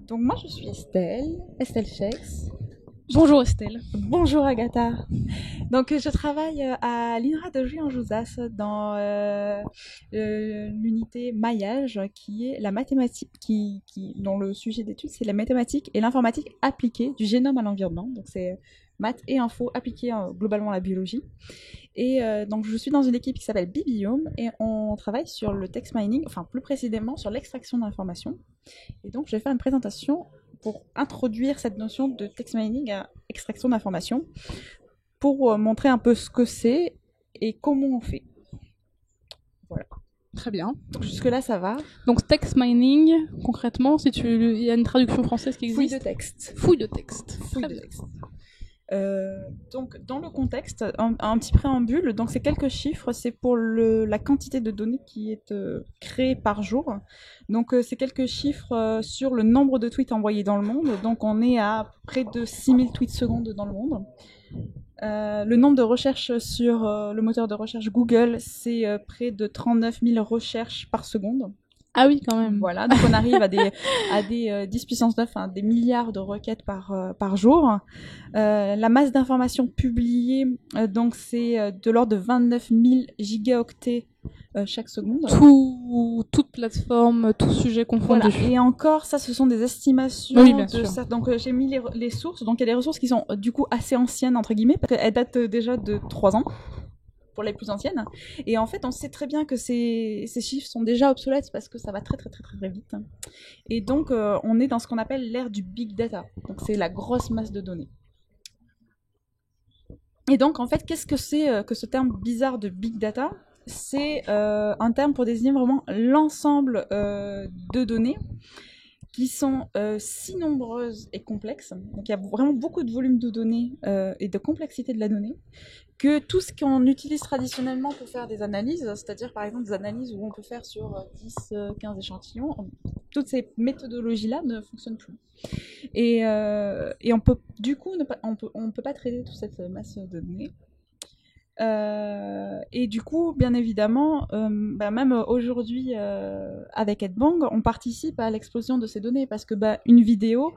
Donc moi je suis Estelle Chex. Bonjour Estelle. Bonjour Agatha. Donc je travaille à l'INRA de Juilly-en-Josas dans l'unité maillage qui est la mathématique dont le sujet d'étude c'est la mathématique et l'informatique appliquée du génome à l'environnement. Donc c'est maths et info appliquées globalement à la biologie. Et donc je suis dans une équipe qui s'appelle Bibiome et on travaille sur le text mining, enfin plus précisément sur l'extraction d'informations. Et donc je vais faire une présentation pour introduire cette notion de text mining à extraction d'informations, pour montrer un peu ce que c'est et comment on fait. Voilà. Très bien. Donc jusque-là, ça va. Donc text mining, concrètement, il y a une traduction française qui existe. Fouille de texte. Fouille de texte. Fouille de texte. Donc dans le contexte, un petit préambule, donc c'est quelques chiffres, c'est pour la quantité de données qui est créée par jour. Donc c'est quelques chiffres sur le nombre de tweets envoyés dans le monde. Donc on est à près de 6000 tweets secondes dans le monde. Le nombre de recherches sur le moteur de recherche Google, c'est près de 39 000 recherches par seconde. Ah oui, quand même. Voilà, donc on arrive à des 10 puissance 9, hein, des milliards de requêtes par jour. La masse d'informations publiées, donc c'est de l'ordre de 29 000 gigaoctets chaque seconde. Toute plateforme, tout sujet confondu. Voilà. Et encore, ça, ce sont des estimations. Oui, bien sûr. Ça. Donc j'ai mis les sources. Donc il y a des ressources qui sont du coup assez anciennes, entre guillemets, parce qu'elles datent déjà de 3 ans. Pour les plus anciennes. Et en fait, on sait très bien que ces chiffres sont déjà obsolètes parce que ça va très vite. Et donc, on est dans ce qu'on appelle l'ère du big data. Donc, c'est la grosse masse de données. Et donc, en fait, qu'est-ce que c'est que ce terme bizarre de big data ? C'est un terme pour désigner vraiment l'ensemble de données qui sont si nombreuses et complexes. Donc, il y a vraiment beaucoup de volume de données et de complexité de la donnée, que tout ce qu'on utilise traditionnellement pour faire des analyses, c'est-à-dire par exemple des analyses où on peut faire sur 10, 15 échantillons, toutes ces méthodologies-là ne fonctionnent plus. Et on peut, du coup, on peut pas traiter toute cette masse de données. Et du coup, bien évidemment, même aujourd'hui, avec EdBang, on participe à l'explosion de ces données parce que une vidéo,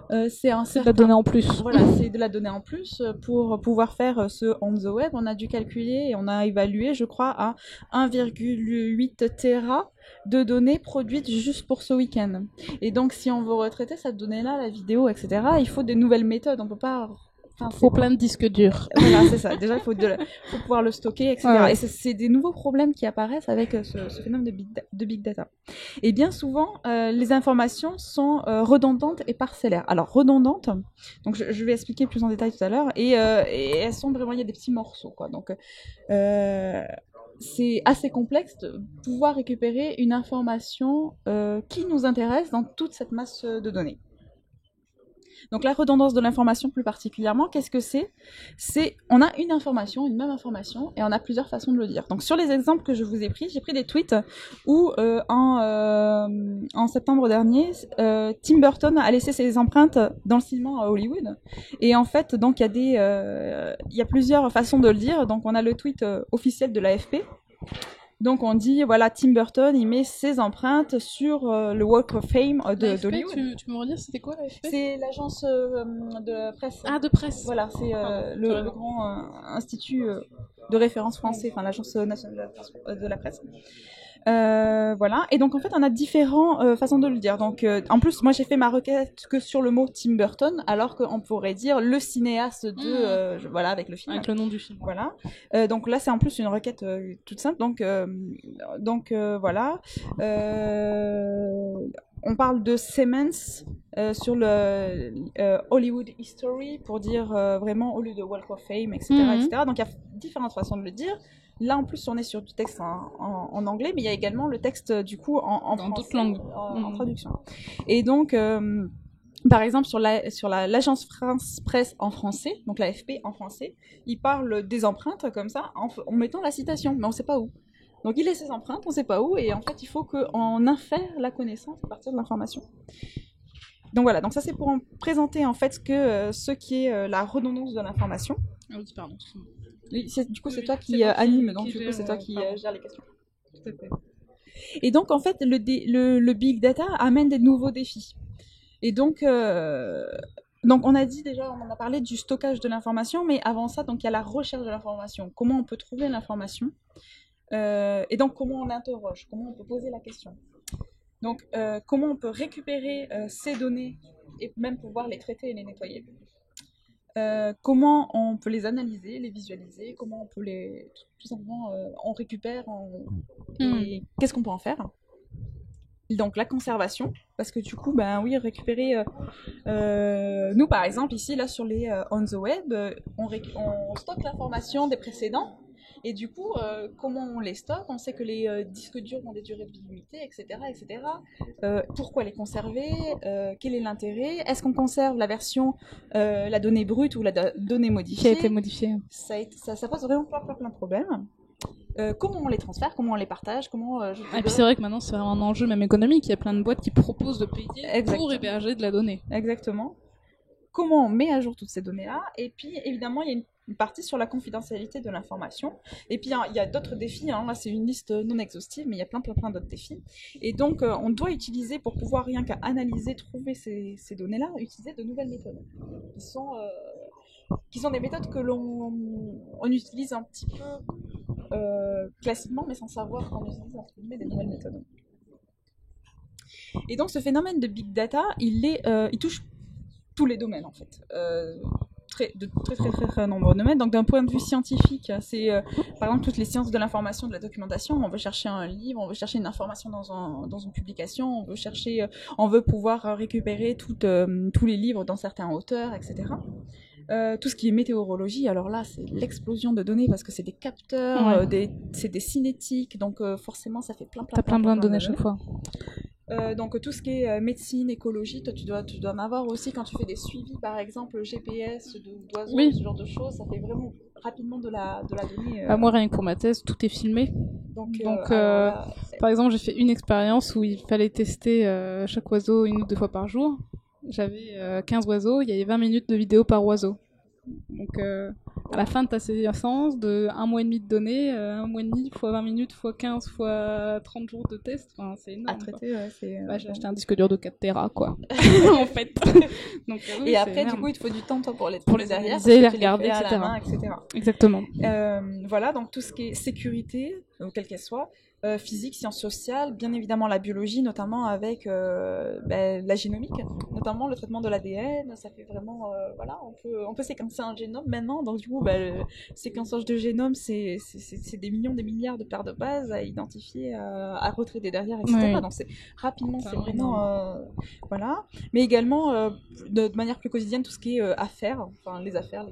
c'est de la donnée en plus. Voilà, c'est de la donnée en plus. Pour pouvoir faire ce on the web, on a dû calculer et on a évalué, je crois, à 1,8 Tera de données produites juste pour ce week-end. Et donc, si on veut retraiter cette donnée-là, la vidéo, etc., il faut des nouvelles méthodes. On peut pas... faut plein de disques durs. Voilà, c'est ça. Déjà, il faut pouvoir le stocker, etc. Ouais. Et c'est des nouveaux problèmes qui apparaissent avec ce phénomène de big data. Et bien souvent, les informations sont redondantes et parcellaires. Alors, redondantes, donc je vais expliquer plus en détail tout à l'heure, et elles sont vraiment, il y a des petits morceaux, quoi. Donc, c'est assez complexe de pouvoir récupérer une information qui nous intéresse dans toute cette masse de données. Donc la redondance de l'information plus particulièrement, qu'est-ce que c'est ? On a une même information, et on a plusieurs façons de le dire. Donc sur les exemples que je vous ai pris, j'ai pris des tweets où en septembre dernier, Tim Burton a laissé ses empreintes dans le cinéma à Hollywood. Et en fait, donc il y a plusieurs façons de le dire. Donc on a le tweet officiel de l'AFP. Donc on dit, voilà, Tim Burton, il met ses empreintes sur le Walk of Fame d'Hollywood. Tu me redire, c'était quoi l'AFP ? C'est l'agence de presse. Ah, de presse. Voilà, c'est le grand institut de référence français, enfin l'agence nationale de la presse. Voilà, et donc en fait on a différentes façons de le dire. Donc en plus moi j'ai fait ma requête que sur le mot Tim Burton, alors qu'on pourrait dire le cinéaste de voilà, avec le film, avec le nom du film. Voilà, donc là c'est en plus une requête toute simple. Donc voilà, on parle de Siemens sur le Hollywood History pour dire vraiment au lieu de Walk of Fame, etc., etc. Donc il y a différentes façons de le dire. Là, en plus, on est sur du texte en anglais, mais il y a également le texte, du coup, en dans d'autres langues, en traduction. Et donc, par exemple, sur l'agence France Presse en français, donc l'AFP en français, il parle des empreintes, comme ça, en mettant la citation, mais on ne sait pas où. Donc, il laisse ses empreintes, on ne sait pas où, et en fait, il faut qu'on infère la connaissance à partir de l'information. Donc voilà, donc ça c'est pour présenter en fait ce qui est la redondance de l'information. Ah oui, pardon. Du coup, c'est Oui, toi c'est qui moi qui- anime, donc qui du coup, gère, c'est toi qui pardon. gère les questions. Tout à fait. Et donc, en fait, le big data amène des nouveaux défis. Et donc on a dit déjà, on en a parlé du stockage de l'information, mais avant ça, donc il y a la recherche de l'information. Comment on peut trouver l'information et donc comment on interroge, comment on peut poser la question. Donc comment on peut récupérer ces données et même pouvoir les traiter et les nettoyer. Comment on peut les analyser, les visualiser, comment on peut les tout simplement on récupère et qu'est-ce qu'on peut en faire. Donc la conservation, parce que du coup, ben oui, récupérer. Nous, par exemple, ici, là, sur les on the web, on stocke l'information des précédents. Et du coup, comment on les stocke? On sait que les disques durs ont des durées de vie limitées, etc., etc. Pourquoi les conserver? Quel est l'intérêt? Est-ce qu'on conserve la version, la donnée brute ou la donnée Qui a été modifiée? modifié. Ça pose vraiment plein de problèmes. Comment on les transfère, comment on les partage, comment Et puis c'est vrai que maintenant c'est vraiment un enjeu même économique, il y a plein de boîtes qui proposent de payer Exactement. pour héberger de la donnée. Exactement. Comment on met à jour toutes ces données-là. Et puis évidemment, il y a une partie sur la confidentialité de l'information. Et puis il y a d'autres défis, hein. Là c'est une liste non exhaustive, mais il y a plein d'autres défis. Et donc on doit utiliser, pour pouvoir rien qu'à analyser, trouver ces données-là, utiliser de nouvelles méthodes qui sont des méthodes que l'on utilise un petit peu classiquement, mais sans savoir qu'on utilise entre guillemets des nouvelles méthodes. Et donc ce phénomène de big data, il touche tous les domaines en fait. De très nombreux domaines. Donc d'un point de vue scientifique, c'est par exemple toutes les sciences de l'information, de la documentation. On veut chercher un livre, on veut chercher une information dans une publication, on veut pouvoir récupérer tous les livres dans certains auteurs, etc. Tout ce qui est météorologie, alors là c'est l'explosion de données parce que c'est des capteurs, c'est des cinétiques, donc forcément ça fait plein de données à chaque fois. Donc tout ce qui est médecine, écologie, toi tu dois en avoir aussi quand tu fais des suivis, par exemple GPS d'oiseaux, ce genre de choses, ça fait vraiment rapidement de la donnée. Moi rien que pour ma thèse, tout est filmé. Donc là, par exemple j'ai fait une expérience où il fallait tester chaque oiseau 1 ou 2 fois par jour. J'avais 15 oiseaux, il y avait 20 minutes de vidéo par oiseau. Donc à la fin de ta séance de 1 mois et demi de données, 1 mois et demi fois 20 minutes fois 15 fois 30 jours de test, enfin, c'est énorme. À traiter, j'ai acheté un disque dur de 4 Tera quoi. En fait. Donc, oui, et après énorme. Du coup il te faut du temps toi pour les derrière, analyser, les regarder, etc. Exactement. Voilà, donc tout ce qui est sécurité, quelle qu'elle soit, physique, sciences sociales, bien évidemment la biologie, notamment avec la génomique, notamment le traitement de l'ADN, ça fait vraiment, voilà, on peut séquencer un génome maintenant, donc du coup, le séquençage de génome, c'est des millions, des milliards de paires de bases à identifier, à retraiter derrière, etc. Oui. Donc c'est rapidement, c'est vraiment, voilà, mais également de manière plus quotidienne, tout ce qui est affaires, enfin les affaires,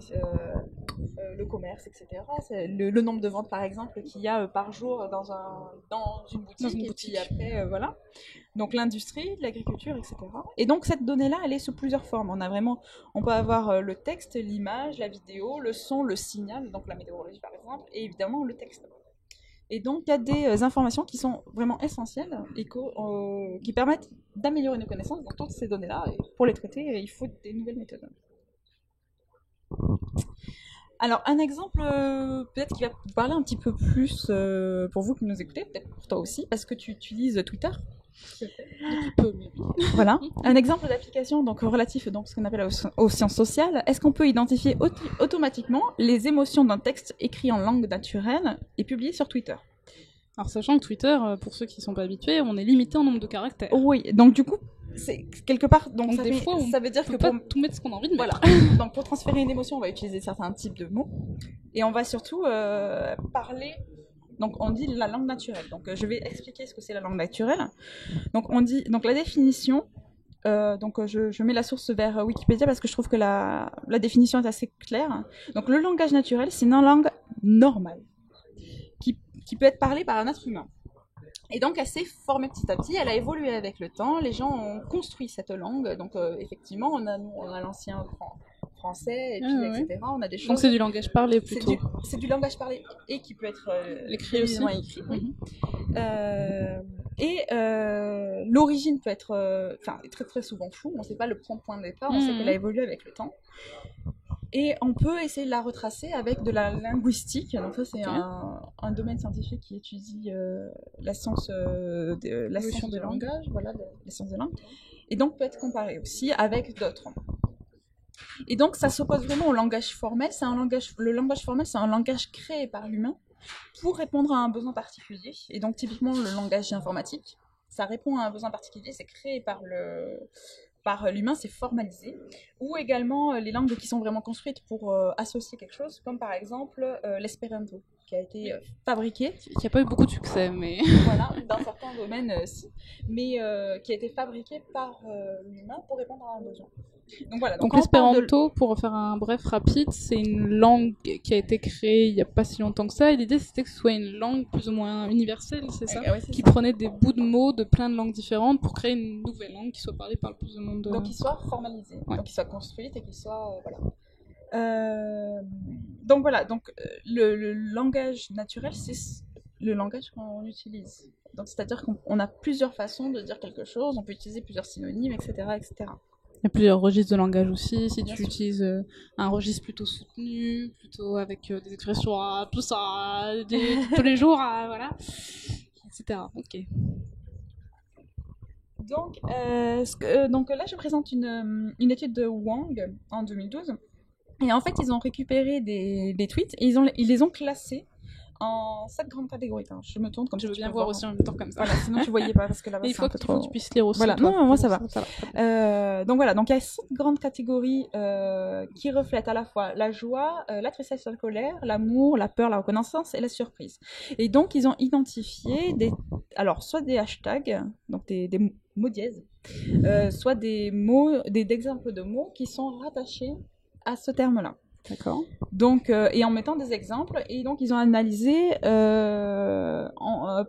le commerce, etc. C'est le nombre de ventes, par exemple, qu'il y a par jour dans une boutique. Et puis après, voilà. Donc l'industrie, l'agriculture, etc. Et donc cette donnée-là, elle est sous plusieurs formes. On peut avoir le texte, l'image, la vidéo, le son, le signal, donc la météorologie par exemple, et évidemment le texte. Et donc il y a des informations qui sont vraiment essentielles et qui permettent d'améliorer nos connaissances dans toutes ces données-là. Et pour les traiter, il faut des nouvelles méthodes. Alors, un exemple peut-être qui va vous parler un petit peu plus pour vous qui nous écoutez, peut-être pour toi aussi, parce que tu utilises Twitter. Voilà. Un exemple d'application donc relatif donc ce qu'on appelle aux sciences sociales. Est-ce qu'on peut identifier automatiquement les émotions d'un texte écrit en langue naturelle et publié sur Twitter? Alors sachant que Twitter, pour ceux qui ne sont pas habitués, on est limité en nombre de caractères. Oui, donc du coup, c'est quelque part, donc ça veut dire que pas tout mettre ce qu'on a envie de mettre. Voilà. Donc pour transférer une émotion, on va utiliser certains types de mots et on va surtout parler. Donc on dit la langue naturelle. Donc je vais expliquer ce que c'est la langue naturelle. Donc on dit donc la définition. Donc je mets la source vers Wikipédia parce que je trouve que la définition est assez claire. Donc le langage naturel, c'est une langue normale qui peut être parlée par un être humain. Et donc, elle s'est formée petit à petit, elle a évolué avec le temps, les gens ont construit cette langue, donc effectivement, on a l'ancien français, et puis, etc. On a des choses... Donc c'est du langage parlé plutôt. C'est du langage parlé, et qui peut être écrit aussi. Écrit, oui. L'origine peut être très très souvent floue, on ne sait pas le point de départ, on sait qu'elle a évolué avec le temps. Et on peut essayer de la retracer avec de la linguistique. Donc ça, c'est un domaine scientifique qui étudie la science du langage, voilà, la science des langues. Et donc peut être comparé aussi avec d'autres. Et donc ça s'oppose vraiment au langage formel. Le langage formel, c'est un langage créé par l'humain pour répondre à un besoin particulier. Et donc typiquement le langage informatique, ça répond à un besoin particulier, c'est créé par l'humain, c'est formalisé. Ou également les langues qui sont vraiment construites pour associer quelque chose, comme par exemple l'espéranto, qui a été fabriqué. Qui n'a pas eu beaucoup de succès, mais... Voilà, dans certains domaines, si. Mais qui a été fabriqué par l'humain pour répondre à un besoin. Donc voilà. Donc l'espéranto, pour faire un bref rapide, c'est une langue qui a été créée il n'y a pas si longtemps que ça. Et l'idée, c'était que ce soit une langue plus ou moins universelle, c'est ça, qui prenait des bouts de mots de plein de langues différentes pour créer une nouvelle langue qui soit parlée par le plus de monde. Donc qui soit formalisée, donc qui soit construite et qui soit... Donc voilà, le langage naturel, c'est le langage qu'on utilise. Donc c'est-à-dire qu'on a plusieurs façons de dire quelque chose, on peut utiliser plusieurs synonymes, etc., etc. Il y a plusieurs registres de langage aussi. Si tu utilises un registre plutôt soutenu, plutôt avec des expressions tout ça, tous les jours, voilà, etc. Ok. Donc là, je présente une étude de Wang en 2012. Et en fait, ils ont récupéré des tweets et ils les ont classés en 7 grandes catégories. Enfin, je me tourne comme je veux bien voir aussi en même temps comme ça. Voilà, sinon tu voyais pas parce que là-bas c'est un peu trop. Il faut que tu puisses lire aussi. Voilà, toi, non, moi ça va. Donc voilà, donc il y a 7 grandes catégories qui reflètent à la fois la joie, la tristesse, la colère, l'amour, la peur, la reconnaissance et la surprise. Et donc ils ont identifié soit des hashtags, donc des mots dièses, soit des exemples de mots qui sont rattachés à ce terme-là. D'accord. Donc, et en mettant des exemples, et donc ils ont analysé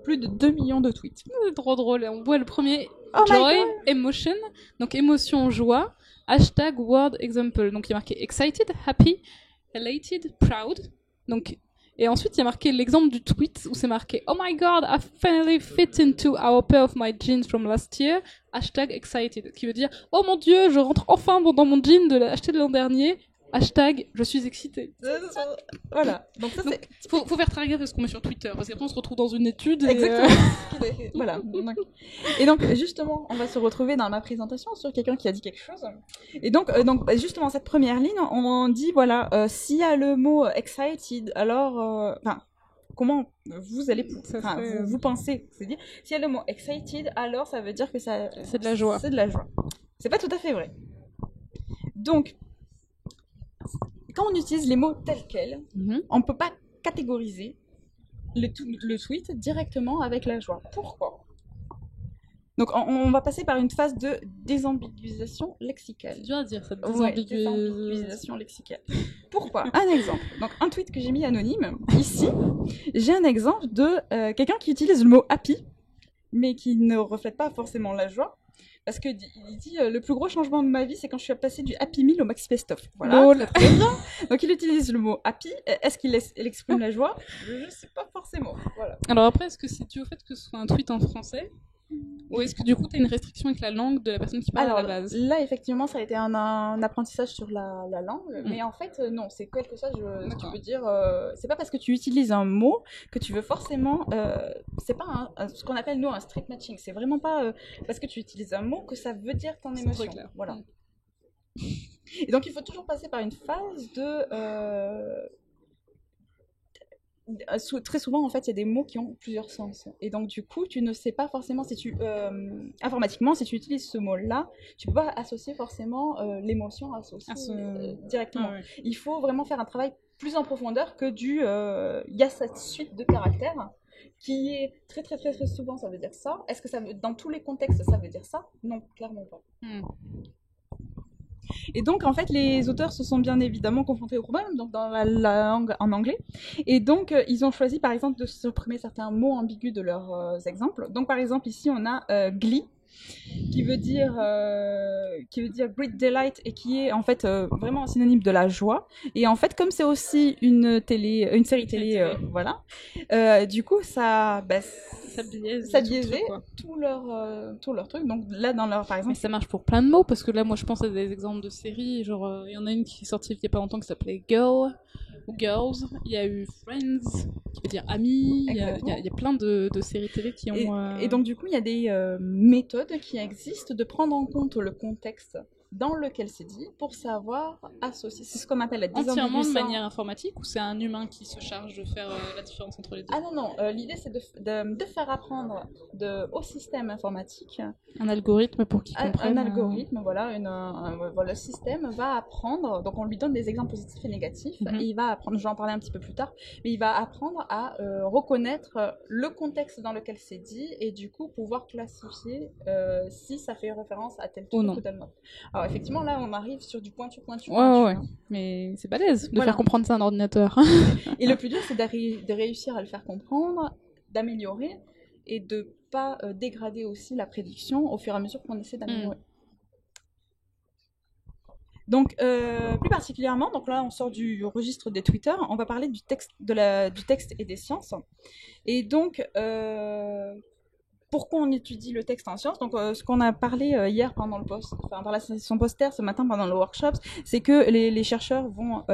plus de 2 millions de tweets. C'est trop drôle. On voit le premier joy, emotion, donc émotion, joie, hashtag word example. Donc il y a marqué excited, happy, elated, proud. Donc, et ensuite il y a marqué l'exemple du tweet où c'est marqué oh my god, I finally fit into our pair of my jeans from last year, hashtag excited, qui veut dire oh mon dieu, je rentre enfin dans mon jean acheté de l'an dernier. Hashtag, je suis excitée. Voilà. Donc ça, faut faire très gaffe à ce qu'on met sur Twitter, parce qu'après on se retrouve dans une étude. Exactement. Voilà. Et donc, justement, on va se retrouver dans ma présentation sur quelqu'un qui a dit quelque chose. Et donc justement, cette première ligne, on dit, voilà, s'il y a le mot excited, alors... comment vous allez... vous pensez, c'est-à-dire, s'il y a le mot excited, alors ça veut dire que ça... C'est de la joie. C'est de la joie. C'est pas tout à fait vrai. Donc... Quand on utilise les mots tels quels, on ne peut pas catégoriser le tweet directement avec la joie. Pourquoi ? Donc on va passer par une phase de désambiguisation lexicale. C'est dur à dire, cette désambiguisation lexicale. Pourquoi ? Un exemple. Donc un tweet que j'ai mis anonyme, ici, j'ai un exemple de quelqu'un qui utilise le mot happy, mais qui ne reflète pas forcément la joie. Parce qu'il dit le plus gros changement de ma vie, c'est quand je suis passée du Happy Meal au Maxi Best-of. Voilà, très bien. Donc il utilise le mot happy. Est-ce qu'il exprime la joie ? Je ne sais pas forcément. Voilà. Alors après, est-ce que c'est dû au fait que ce soit un tweet en français ? Ou est-ce que du coup tu as une restriction avec la langue de la personne qui parle à la base ? Là, effectivement, ça a été un apprentissage sur la langue, mais en fait, non, c'est quelque chose, tu peux dire, c'est pas parce que tu utilises un mot que tu veux forcément, c'est pas ce qu'on appelle, nous, un strict matching, c'est vraiment pas parce que tu utilises un mot que ça veut dire ton émotion. Voilà. Et donc, il faut toujours passer par une phase de... très souvent, en fait, il y a des mots qui ont plusieurs sens. Et donc, du coup, tu ne sais pas forcément informatiquement, si tu utilises ce mot-là, tu peux pas associer forcément l'émotion directement. Ouais. Il faut vraiment faire un travail plus en profondeur que il y a cette suite de caractères qui est très, très, très, très souvent, ça veut dire ça. Est-ce que dans tous les contextes, ça veut dire ça ? Non, clairement pas. Et donc, en fait, les auteurs se sont bien évidemment confrontés au problème, donc dans la langue en anglais. Et donc, ils ont choisi, par exemple, de supprimer certains mots ambigus de leurs exemples. Donc, par exemple, ici, on a Glee, qui veut dire Great Delight, et qui est, en fait, vraiment un synonyme de la joie. Et en fait, comme c'est aussi une série télé, voilà, du coup, ça ça biaisait tout leur truc. Donc là, dans leur, par exemple... Mais ça marche pour plein de mots, parce que là, moi, je pense à des exemples de séries, genre, il y en a une qui est sortie il y a pas longtemps qui s'appelait Girl, ou Girls, il y a eu Friends, qui veut dire amis, il y a plein de séries télé qui ont... Et donc, du coup, il y a des méthodes qui existent de prendre en compte le contexte dans lequel c'est dit pour savoir associer. C'est ce qu'on appelle la désambiguïsation. Entièrement de manière informatique ou c'est un humain qui se charge de faire la différence entre les deux? Ah non, l'idée c'est de faire apprendre au système informatique un algorithme pour qu'il comprenne. Un algorithme, voilà, le système va apprendre, donc on lui donne des exemples positifs et négatifs, et il va apprendre, je vais en parler un petit peu plus tard, mais il va apprendre à reconnaître le contexte dans lequel c'est dit et du coup pouvoir classifier si ça fait référence à tel truc ou tel autre. Alors effectivement là on arrive sur du pointu. Ouais. Mais c'est balèze de faire comprendre ça à un ordinateur. Et le plus dur c'est de réussir à le faire comprendre, d'améliorer et de pas dégrader aussi la prédiction au fur et à mesure qu'on essaie d'améliorer. Donc plus particulièrement, donc là on sort du registre des Twitter, on va parler du texte et des sciences. Et donc pourquoi on étudie le texte en sciences? Donc, ce qu'on a parlé hier pendant par la session poster, ce matin pendant le workshop, c'est que les chercheurs vont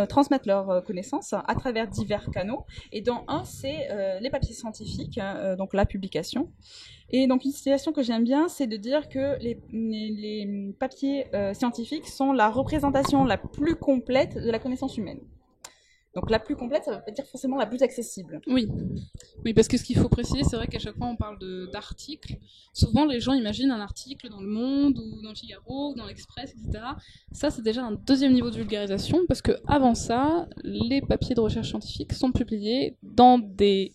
transmettre leurs connaissances à travers divers canaux. Et dans un, c'est les papiers scientifiques, donc la publication. Et donc, une citation que j'aime bien, c'est de dire que les papiers scientifiques sont la représentation la plus complète de la connaissance humaine. Donc la plus complète, ça ne veut pas dire forcément la plus accessible. Oui, parce que ce qu'il faut préciser, c'est vrai qu'à chaque fois on parle d'articles. Souvent les gens imaginent un article dans Le Monde, ou dans Le Figaro, ou dans l'Express, etc. Ça, c'est déjà un deuxième niveau de vulgarisation, parce que avant ça, les papiers de recherche scientifique sont publiés dans des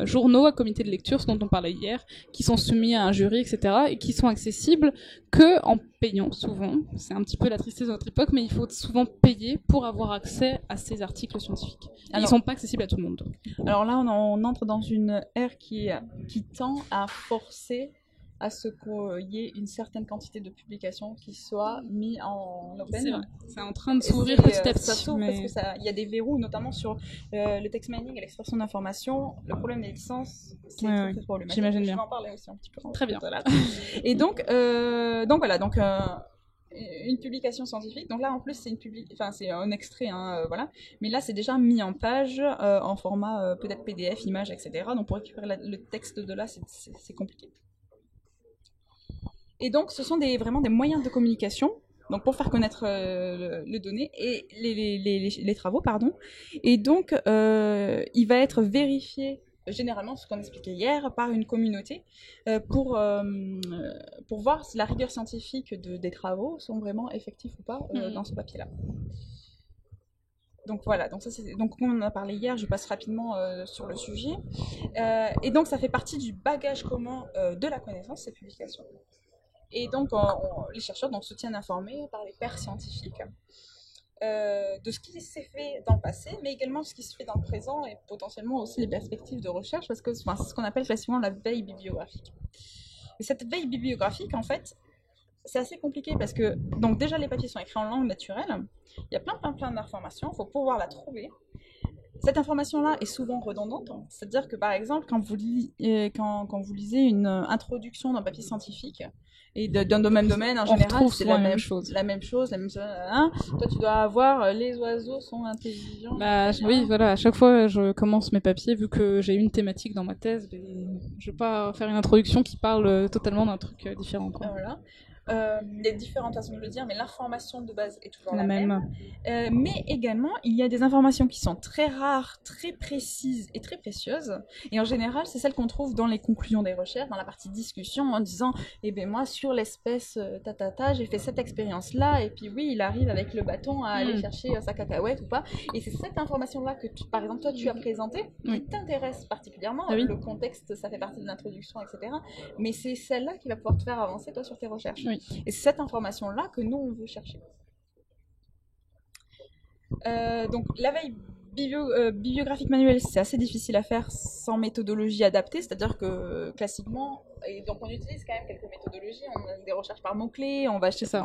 journaux à comité de lecture, ce dont on parlait hier, qui sont soumis à un jury, etc., et qui sont accessibles que en payant souvent. C'est un petit peu la tristesse de notre époque, mais il faut souvent payer pour avoir accès à ces articles scientifiques. Ils ne sont pas accessibles à tout le monde. Alors là, on entre dans une ère qui tend à forcer à ce qu'il y ait une certaine quantité de publications qui soient mis en open. C'est vrai. C'est en train de s'ouvrir petit à petit. Ça s'ouvre parce qu'il y a des verrous, notamment sur le text mining et l'extraction d'informations. Le problème des licences, c'est très problématique. J'imagine bien. Je vais en parler aussi un petit peu. Très bien. Et donc voilà, une publication scientifique. Donc là, en plus, c'est un extrait, voilà. Mais là, c'est déjà mis en page en format peut-être PDF, image, etc. Donc pour récupérer le texte de là, c'est compliqué. Et donc, ce sont vraiment des moyens de communication, donc pour faire connaître les données et les travaux, pardon. Et donc, il va être vérifié, généralement, ce qu'on expliquait hier, par une communauté, pour voir si la rigueur scientifique des travaux sont vraiment effectifs ou pas dans ce papier-là. Donc voilà, donc on en a parlé hier, je passe rapidement sur le sujet. Et donc, ça fait partie du bagage commun de la connaissance, ces publications. Et donc, les chercheurs se tiennent informés par les pairs scientifiques de ce qui s'est fait dans le passé, mais également ce qui se fait dans le présent et potentiellement aussi les perspectives de recherche, parce que c'est ce qu'on appelle classiquement la veille bibliographique. Et cette veille bibliographique, en fait, c'est assez compliqué parce que, donc déjà, les papiers sont écrits en langue naturelle, il y a plein d'informations, il faut pouvoir la trouver. Cette information-là est souvent redondante, c'est-à-dire que par exemple, quand vous lisez une introduction d'un papier scientifique, et d'un domaine en général, c'est la même chose. Toi, tu dois avoir les oiseaux sont intelligents. Oui, voilà. À chaque fois, je commence mes papiers, vu que j'ai une thématique dans ma thèse, je vais pas faire une introduction qui parle totalement d'un truc différent. Voilà. Il y a différentes façons de le dire, mais l'information de base est toujours la même. Mais également, il y a des informations qui sont très rares, très précises et très précieuses. Et en général, c'est celles qu'on trouve dans les conclusions des recherches, dans la partie discussion, en disant « Eh bien, moi, sur l'espèce j'ai fait cette expérience-là, et puis oui, il arrive avec le bâton à aller chercher sa cacahuète ou pas. » Et c'est cette information-là que, par exemple, toi, tu as présentée, qui t'intéresse particulièrement. Le contexte, ça fait partie de l'introduction, etc. Mais c'est celle-là qui va pouvoir te faire avancer, toi, sur tes recherches. Et c'est cette information-là que nous, on veut chercher. Donc, la veille bibliographique manuelle, c'est assez difficile à faire sans méthodologie adaptée, c'est-à-dire que classiquement, et donc on utilise quand même quelques méthodologies, on a des recherches par mots-clés, on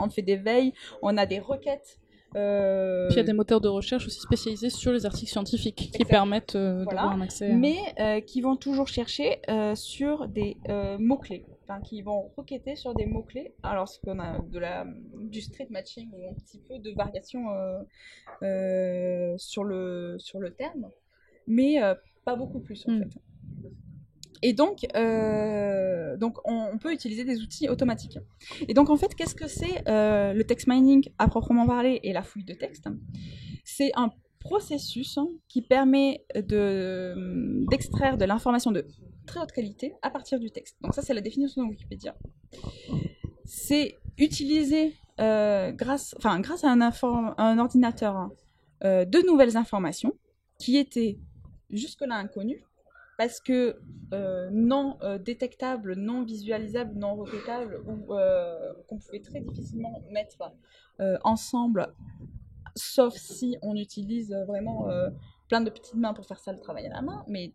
fait des veilles, on a des requêtes Puis il y a des moteurs de recherche aussi spécialisés sur les articles scientifiques qui permettent d'avoir un accès. Mais qui vont toujours chercher sur des mots-clés. Enfin, qui vont requêter sur des mots-clés. Alors, ce qu'on a du street matching ou un petit peu de variation sur le terme, mais pas beaucoup plus en fait. Et donc on peut utiliser des outils automatiques. Et donc en fait, qu'est-ce que c'est le text mining à proprement parler et la fouille de texte? C'est un processus qui permet d'extraire de l'information de très haute qualité à partir du texte. Donc ça, c'est la définition de Wikipédia. C'est utiliser grâce à un ordinateur de nouvelles informations qui étaient jusque-là inconnues, parce que non détectables, non visualisables, non requêtables, ou qu'on pouvait très difficilement mettre ensemble, sauf si on utilise vraiment plein de petites mains pour faire ça, le travail à la main, mais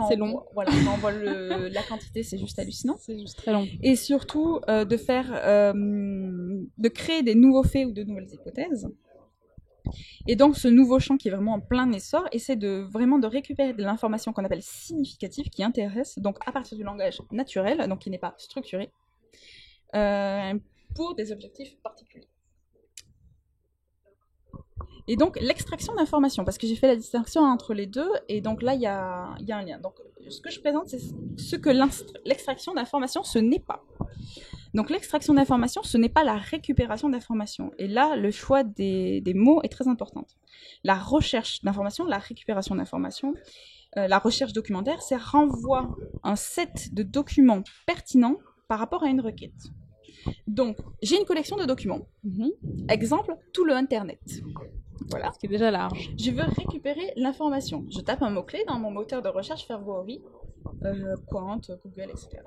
c'est long. Quand on voit la quantité, c'est juste hallucinant. C'est juste très long. Et surtout, de créer des nouveaux faits ou de nouvelles hypothèses. Et donc, ce nouveau champ qui est vraiment en plein essor essaie vraiment de récupérer de l'information qu'on appelle significative, qui intéresse, donc à partir du langage naturel, donc qui n'est pas structuré, pour des objectifs particuliers. Et donc, l'extraction d'informations, parce que j'ai fait la distinction entre les deux, et donc là, il y a un lien. Donc, ce que je présente, c'est ce que l'extraction d'informations, ce n'est pas. Donc, l'extraction d'informations, ce n'est pas la récupération d'informations. Et là, le choix des mots est très important. La recherche d'informations, la récupération d'informations, la recherche documentaire, c'est renvoie un set de documents pertinents par rapport à une requête. Donc, j'ai une collection de documents. Exemple, tout le Internet. Voilà. Ce qui est déjà large. Je veux récupérer l'information. Je tape un mot-clé dans mon moteur de recherche Fergory, Quant, Google, etc.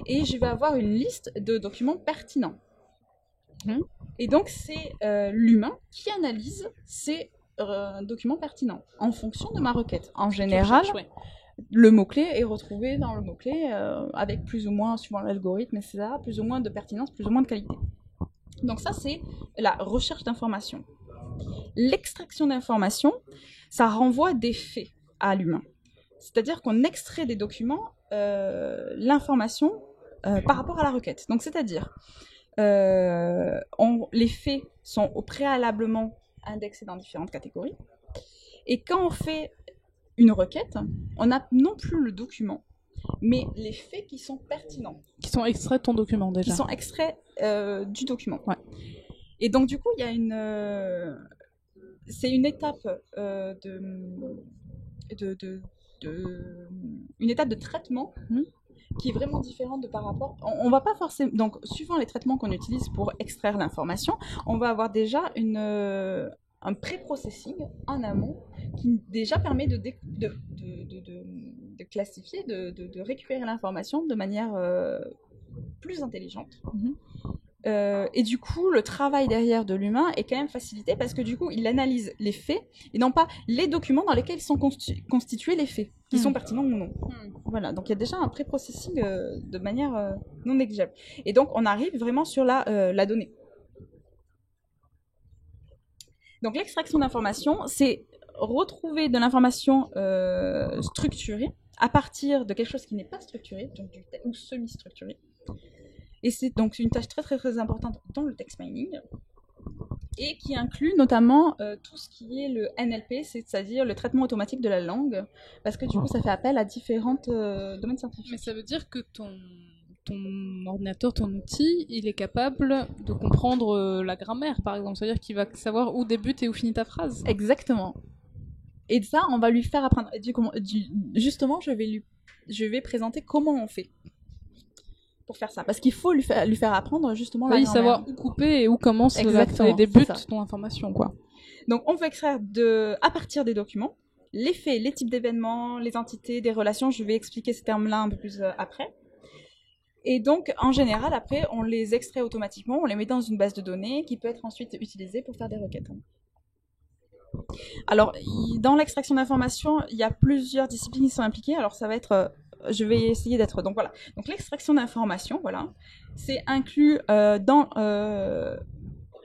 Et je vais avoir une liste de documents pertinents. Et donc, c'est l'humain qui analyse ces documents pertinents en fonction de ma requête. En général, le mot-clé est retrouvé dans le mot-clé avec plus ou moins, suivant l'algorithme, etc., plus ou moins de pertinence, plus ou moins de qualité. Donc ça, c'est la recherche d'informations. L'extraction d'informations, ça renvoie des faits à l'humain. C'est-à-dire qu'on extrait des documents l'information par rapport à la requête. Donc c'est-à-dire, les faits sont préalablement indexés dans différentes catégories. Et quand on fait une requête, on n'a non plus le document, mais les faits qui sont pertinents. Qui sont extraits de ton document déjà. Qui sont extraits du document. Ouais. Et donc du coup, il y a c'est une étape une étape de traitement qui est vraiment différente par rapport. On va pas forcément. Donc, suivant les traitements qu'on utilise pour extraire l'information, on va avoir déjà un pré-processing en amont qui déjà permet de classifier, de récupérer l'information de manière plus intelligente. Et du coup, le travail derrière de l'humain est quand même facilité parce que du coup, il analyse les faits et non pas les documents dans lesquels sont constitués les faits, qui sont pertinents ou non. Voilà, donc il y a déjà un pré-processing de manière non négligeable. Et donc, on arrive vraiment sur la donnée. Donc, l'extraction d'informations, c'est retrouver de l'information structurée à partir de quelque chose qui n'est pas structuré, donc ou semi-structuré. Et c'est donc une tâche très très très importante dans le text mining et qui inclut notamment tout ce qui est le NLP, c'est-à-dire le traitement automatique de la langue, parce que du coup ça fait appel à différents domaines scientifiques. Mais ça veut dire que ton ordinateur, ton outil, il est capable de comprendre la grammaire par exemple, c'est-à-dire qu'il va savoir où débute et où finit ta phrase. Exactement. Et ça, on va lui faire apprendre. Justement, je vais présenter comment on fait pour faire ça, parce qu'il faut lui faire apprendre justement la grammaire. Savoir où couper et où commence et débute ton information, quoi. Donc on peut extraire à partir des documents les faits, les types d'événements, les entités, des relations. Je vais expliquer ces termes-là un peu plus après. Et donc en général, après, on les extrait automatiquement, on les met dans une base de données qui peut être ensuite utilisée pour faire des requêtes. Alors, dans l'extraction d'informations, il y a plusieurs disciplines qui sont impliquées. Alors ça va être je vais essayer d'être. Donc voilà. Donc l'extraction d'informations, voilà, c'est inclus dans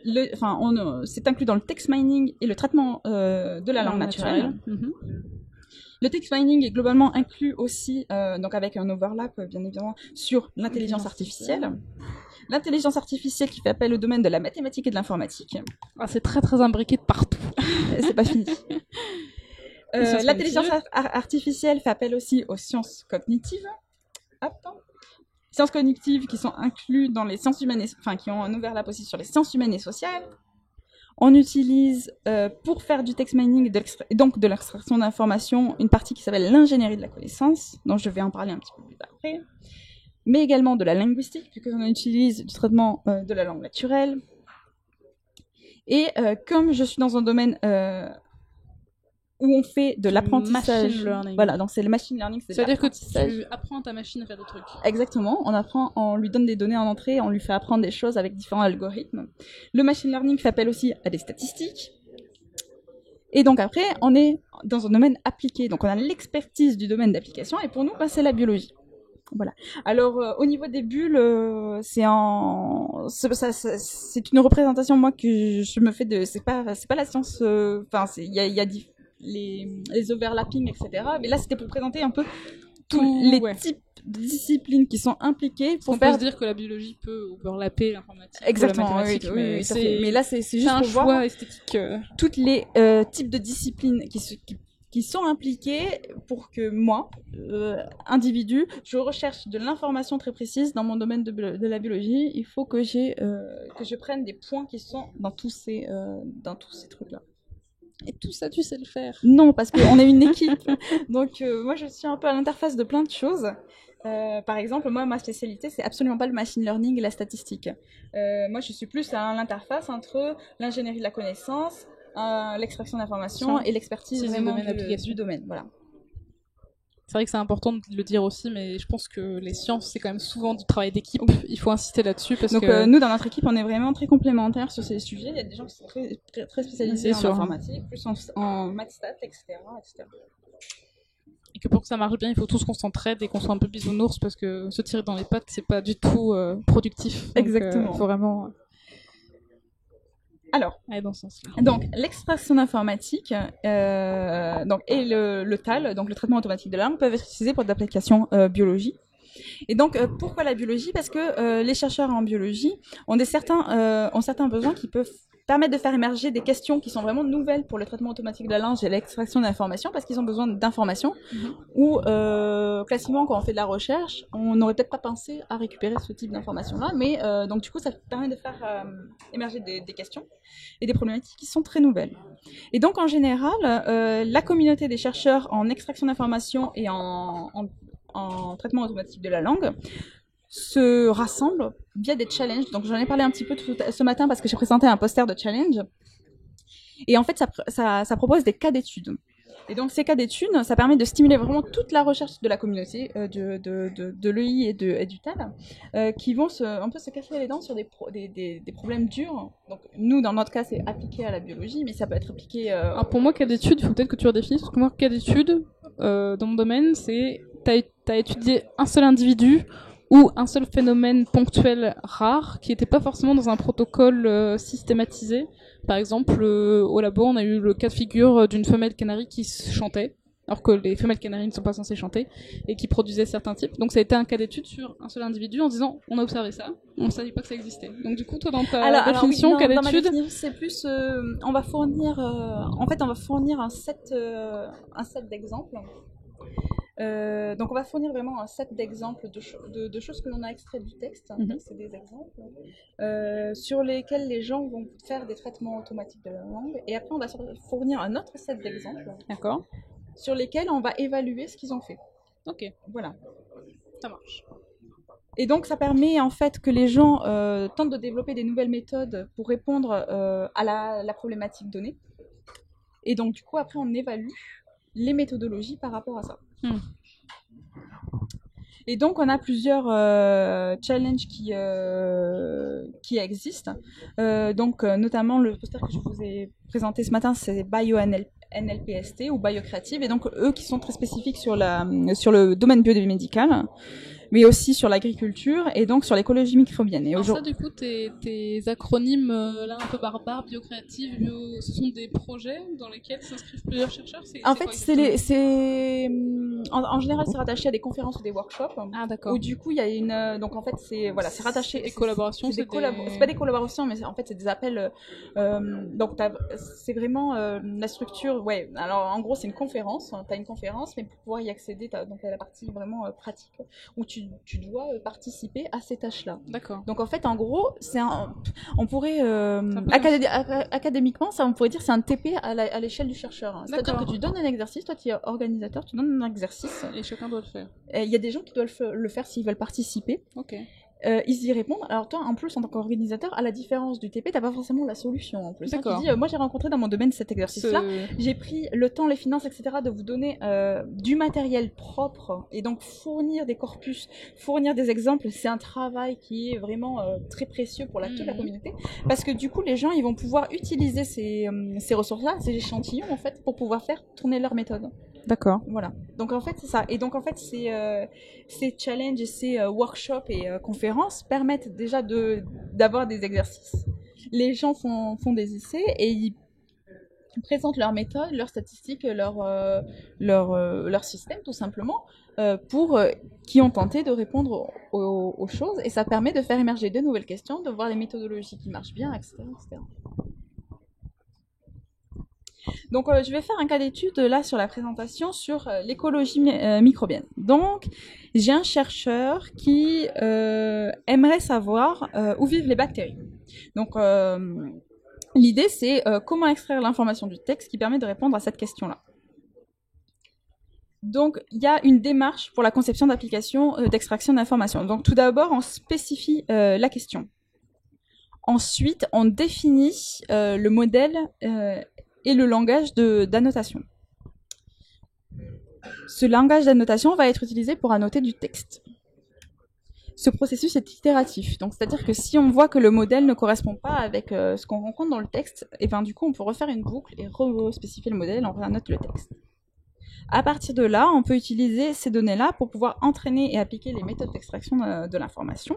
c'est inclus dans le text mining et le traitement de la langue naturelle. Le text mining est globalement inclus aussi, donc avec un overlap bien évidemment, sur l'intelligence artificielle. L'intelligence artificielle qui fait appel au domaine de la mathématique et de l'informatique. Ah, c'est très très imbriqué de partout. C'est pas fini. L'intelligence artificielle fait appel aussi aux sciences cognitives. Sciences cognitives qui sont incluses dans les sciences humaines, qui ont un overlap aussi sur les sciences humaines et sociales. On utilise pour faire du text mining et donc de l'extraction d'informations une partie qui s'appelle l'ingénierie de la connaissance, dont je vais en parler un petit peu plus après, mais également de la linguistique, puisqu'on utilise du traitement de la langue naturelle. Et comme je suis dans un domaine où on fait de l'apprentissage. Machine learning. Voilà, donc c'est le machine learning. C'est-à-dire que tu apprends à ta machine à faire des trucs. Exactement, on lui donne des données en entrée, on lui fait apprendre des choses avec différents algorithmes. Le machine learning fait appel aussi à des statistiques. Et donc après, on est dans un domaine appliqué. Donc on a l'expertise du domaine d'application, et pour nous, c'est la biologie. Voilà. Alors au niveau des bulles, c'est une représentation moi que je me fais de. C'est pas la science. Il y a les overlapping, etc. Mais là, c'était pour présenter un peu tous les types de disciplines qui sont impliquées. On peut se dire que la biologie peut overlapper l'informatique. Exactement, la mathématique, mais là, c'est juste un pour choix voir esthétique. Toutes les types de disciplines qui sont impliquées pour que moi, individu, je recherche de l'information très précise dans mon domaine de la biologie. Il faut que je prenne des points qui sont dans tous ces trucs-là. Et tout ça, tu sais le faire? Non, parce qu'on est une équipe. Donc, moi, je suis un peu à l'interface de plein de choses. Par exemple, moi, ma spécialité, c'est absolument pas le machine learning et la statistique. Moi, je suis plus à l'interface entre l'ingénierie de la connaissance, l'extraction d'informations et l'expertise du domaine. Voilà. C'est vrai que c'est important de le dire aussi, mais je pense que les sciences, c'est quand même souvent du travail d'équipe. Il faut insister là-dessus. Donc, nous, dans notre équipe, on est vraiment très complémentaires sur ces sujets. Il y a des gens qui sont très, très, très spécialisés en informatique, plus en maths stats, etc., etc. Et que pour que ça marche bien, il faut tous qu'on s'entraide et qu'on soit un peu bisounours, parce que se tirer dans les pattes, c'est pas du tout productif. Donc, exactement. Il faut vraiment... Alors, dans ce sens-là. Donc, l'extraction d'informatique et le TAL, donc le traitement automatique de la langue, peuvent être utilisés pour des applications biologie. Et donc, pourquoi la biologie? Parce que les chercheurs en biologie ont certains besoins qui peuvent permettre de faire émerger des questions qui sont vraiment nouvelles pour le traitement automatique de la langue et l'extraction d'informations, parce qu'ils ont besoin d'informations où, classiquement, quand on fait de la recherche, on n'aurait peut-être pas pensé à récupérer ce type d'informations-là, mais donc du coup, ça permet de faire émerger des questions et des problématiques qui sont très nouvelles. Et donc, en général, la communauté des chercheurs en extraction d'informations et en traitement automatique de la langue se rassemblent via des challenges. Donc j'en ai parlé un petit peu ce matin parce que j'ai présenté un poster de challenge. Et en fait, ça propose des cas d'études. Et donc ces cas d'études, ça permet de stimuler vraiment toute la recherche de la communauté, de l'EI et du TAL, qui vont un peu se casser les dents sur des problèmes durs. Donc nous, dans notre cas, c'est appliqué à la biologie, mais ça peut être appliqué... Alors pour moi, cas d'études, il faut peut-être que tu redéfinisses, parce que moi, cas d'études, dans mon domaine, c'est t'as étudié un seul individu ou un seul phénomène ponctuel rare qui n'était pas forcément dans un protocole systématisé. Par exemple, au labo, on a eu le cas de figure d'une femelle canari qui chantait, alors que les femelles canaries ne sont pas censées chanter, et qui produisait certains types. Donc ça a été un cas d'étude sur un seul individu en disant on a observé ça, on ne savait pas que ça existait. Donc du coup, toi, dans ta définition, cas d'étude... c'est plus... on va fournir un set d'exemples. Donc on va fournir vraiment un set d'exemples de choses que l'on a extraites du texte, c'est des exemples, sur lesquels les gens vont faire des traitements automatiques de la langue, et après on va fournir un autre set d'exemples, d'accord, sur lesquels on va évaluer ce qu'ils ont fait. Ok. Voilà. Ça marche. Et donc ça permet en fait que les gens tentent de développer des nouvelles méthodes pour répondre à la problématique donnée. Et donc du coup après on évalue les méthodologies par rapport à ça. Et donc on a plusieurs challenges qui existent. Donc notamment le poster que je vous ai présenté ce matin, c'est BioNLPST ou BioCreative, et donc eux qui sont très spécifiques sur le domaine biomédical. mais aussi sur l'agriculture et donc sur l'écologie microbienne. Et alors ça, du coup, tes acronymes là un peu barbares, biocréative, ce sont des projets dans lesquels s'inscrivent plusieurs chercheurs. En fait, en général, c'est rattaché à des conférences ou des workshops. Ah d'accord. Où du coup, il y a une, donc en fait, c'est rattaché. Des collaborations. C'est pas des collaborations, mais en fait, c'est des appels. Donc c'est vraiment la structure. Ouais. Alors en gros, c'est une conférence. T'as une conférence, mais pour pouvoir y accéder, t'as la partie vraiment pratique où tu dois participer à ces tâches-là. D'accord. Donc en fait, en gros, on pourrait académiquement, ça, on pourrait dire c'est un TP à l'échelle du chercheur. C'est-à-dire que tu donnes un exercice, toi tu es organisateur, tu donnes un exercice. Et chacun doit le faire. Il y a des gens qui doivent le faire s'ils veulent participer. Ok. Ils y répondent. Alors toi, en plus, en tant qu'organisateur, à la différence du TP, t'as pas forcément la solution en plus. D'accord. Tu dis, moi j'ai rencontré dans mon domaine cet exercice-là, j'ai pris le temps, les finances, etc. de vous donner du matériel propre et donc fournir des corpus, fournir des exemples, c'est un travail qui est vraiment très précieux pour toute la communauté, parce que du coup, les gens, ils vont pouvoir utiliser ces ressources-là, ces échantillons en fait, pour pouvoir faire tourner leur méthode. D'accord. Voilà. Donc en fait, c'est ça. Et donc en fait, ces challenges et ces workshops et conférences permettent déjà d'avoir des exercices. Les gens font des essais et ils présentent leurs méthodes, leurs statistiques, leur système tout simplement, qui ont tenté de répondre aux choses. Et ça permet de faire émerger de nouvelles questions, de voir les méthodologies qui marchent bien, etc. etc. Donc, je vais faire un cas d'étude là sur la présentation sur l'écologie microbienne. Donc, j'ai un chercheur qui aimerait savoir où vivent les bactéries. Donc, l'idée, c'est comment extraire l'information du texte qui permet de répondre à cette question-là. Donc, il y a une démarche pour la conception d'applications d'extraction d'informations. Donc, tout d'abord, on spécifie la question. Ensuite, on définit le modèle et le langage d'annotation. Ce langage d'annotation va être utilisé pour annoter du texte. Ce processus est itératif, donc c'est-à-dire que si on voit que le modèle ne correspond pas avec ce qu'on rencontre dans le texte, et ben du coup on peut refaire une boucle et re-spécifier le modèle, on réannote le texte. À partir de là, on peut utiliser ces données-là pour pouvoir entraîner et appliquer les méthodes d'extraction de l'information.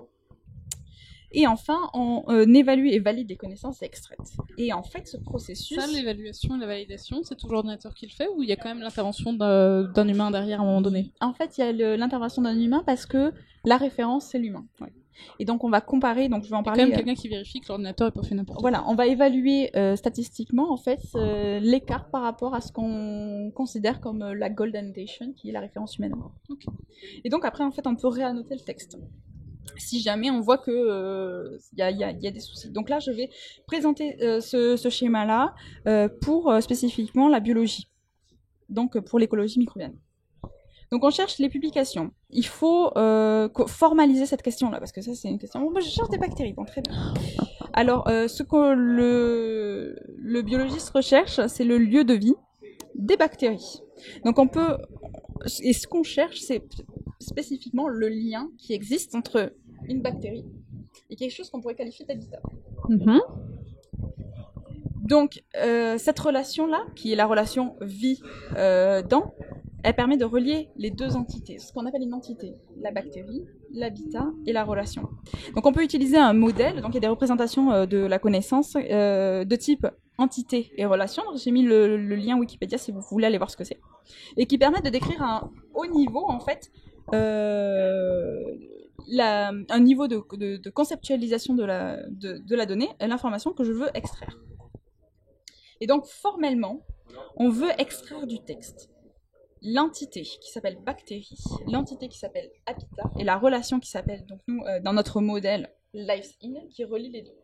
Et enfin, on évalue et valide les connaissances extraites. Et en fait, ce processus... Ça, l'évaluation et la validation, c'est toujours l'ordinateur qui le fait ou il y a quand même l'intervention d'un humain derrière à un moment donné? En fait, il y a l'intervention d'un humain parce que la référence, c'est l'humain. Ouais. Et donc, on va comparer, donc je vais en parler... Il y a quand même quelqu'un qui vérifie que l'ordinateur n'a pas fait n'importe quoi. Voilà, on va évaluer statistiquement, en fait, l'écart par rapport à ce qu'on considère comme la gold annotation, qui est la référence humaine. Okay. Et donc, après, en fait, on peut réannoter le texte. Si jamais on voit que y a des soucis. Donc là, je vais présenter ce schéma-là pour spécifiquement la biologie, donc pour l'écologie microbienne. Donc on cherche les publications. Il faut formaliser cette question-là, parce que ça, c'est une question... Bon, moi, je cherche des bactéries, bon, très bien. Alors, ce que le biologiste recherche, c'est le lieu de vie des bactéries. Donc on peut... Et ce qu'on cherche, c'est spécifiquement le lien qui existe entre une bactérie et quelque chose qu'on pourrait qualifier d'habitat. Mm-hmm. Donc, cette relation-là, qui est la relation vie-dent, elle permet de relier les deux entités, ce qu'on appelle une entité, la bactérie, l'habitat et la relation. Donc, on peut utiliser un modèle, donc il y a des représentations de la connaissance de type entité et relation. Donc, j'ai mis le lien Wikipédia si vous voulez aller voir ce que c'est, et qui permettent de décrire à un haut niveau, en fait, un niveau de conceptualisation de la donnée, l'information que je veux extraire. Et donc, formellement, on veut extraire du texte l'entité qui s'appelle bactérie, l'entité qui s'appelle habitat, et la relation qui s'appelle, donc nous, dans notre modèle, life-in, qui relie les deux.